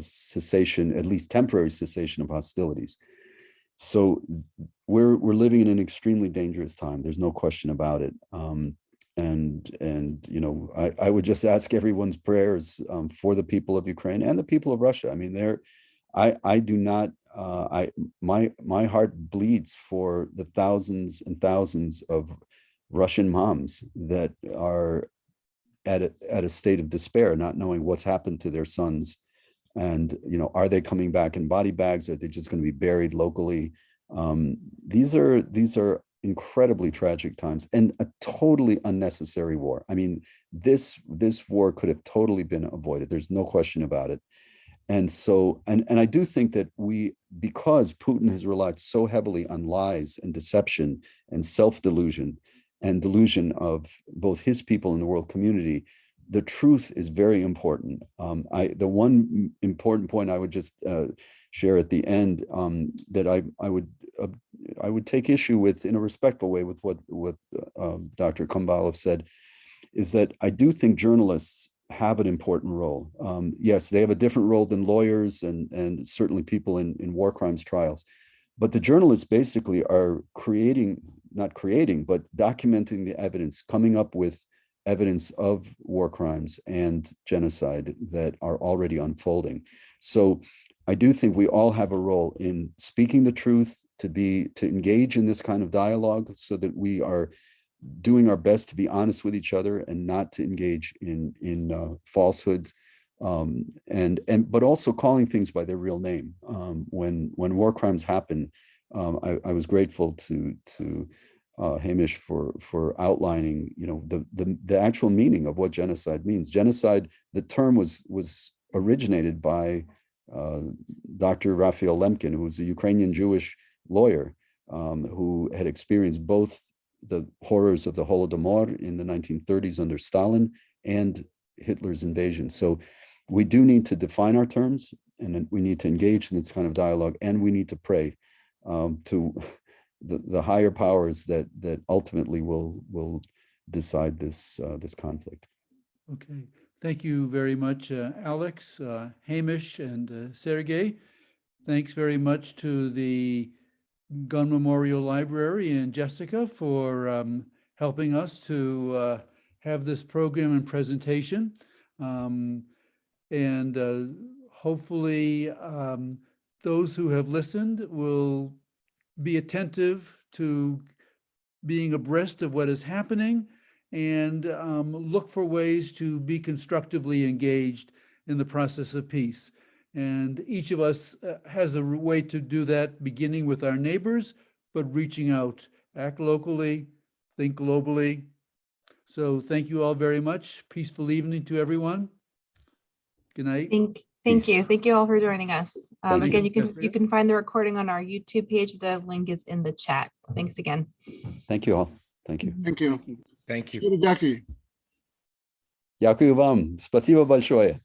cessation, at least temporary cessation of hostilities. So we're living in an extremely dangerous time. There's no question about it. I would just ask everyone's prayers for the people of Ukraine and the people of Russia. I mean, I do not. My heart bleeds for the thousands and thousands of Russian moms that are at a state of despair, not knowing what's happened to their sons. And, are they coming back in body bags? Are they just going to be buried locally? These are incredibly tragic times and a totally unnecessary war. I mean, this war could have totally been avoided. There's no question about it. And so, and I do think that because Putin has relied so heavily on lies and deception and self-delusion and delusion of both his people and the world community, the truth is very important. The one important point I would just share at the end that I would take issue with in a respectful way with what Dr. Kumbalov said is that I do think journalists have an important role. Yes, they have a different role than lawyers and certainly people in war crimes trials. But the journalists basically are not creating, but documenting the evidence, coming up with evidence of war crimes and genocide that are already unfolding. So I do think we all have a role in speaking the truth, to engage in this kind of dialogue so that we are doing our best to be honest with each other and not to engage in falsehoods, but also calling things by their real name. When war crimes happen, I was grateful to Hamish for outlining, the actual meaning of what genocide means. Genocide, the term was originated by Dr. Raphael Lemkin, who was a Ukrainian Jewish lawyer who had experienced both the horrors of the Holodomor in the 1930s under Stalin and Hitler's invasion. So we do need to define our terms, and we need to engage in this kind of dialogue, and we need to pray to the higher powers that ultimately will decide this conflict. Okay, thank you very much, Alex, Hamish, and Sergey. Thanks very much to the Gun Memorial Library and Jessica for helping us to have this program and presentation. Hopefully those who have listened will be attentive to being abreast of what is happening and look for ways to be constructively engaged in the process of peace. And each of us has a way to do that, beginning with our neighbors, but reaching out, act locally, think globally. So thank you all very much. Peaceful evening to everyone. Good night. Thank you. Thank you all for joining us. Again, you. you can find the recording on our YouTube page. The link is in the chat. Thanks again. Thank you all. Thank you. Thank you. Thank you. Дякую. Дякую вам. Спасибо большое.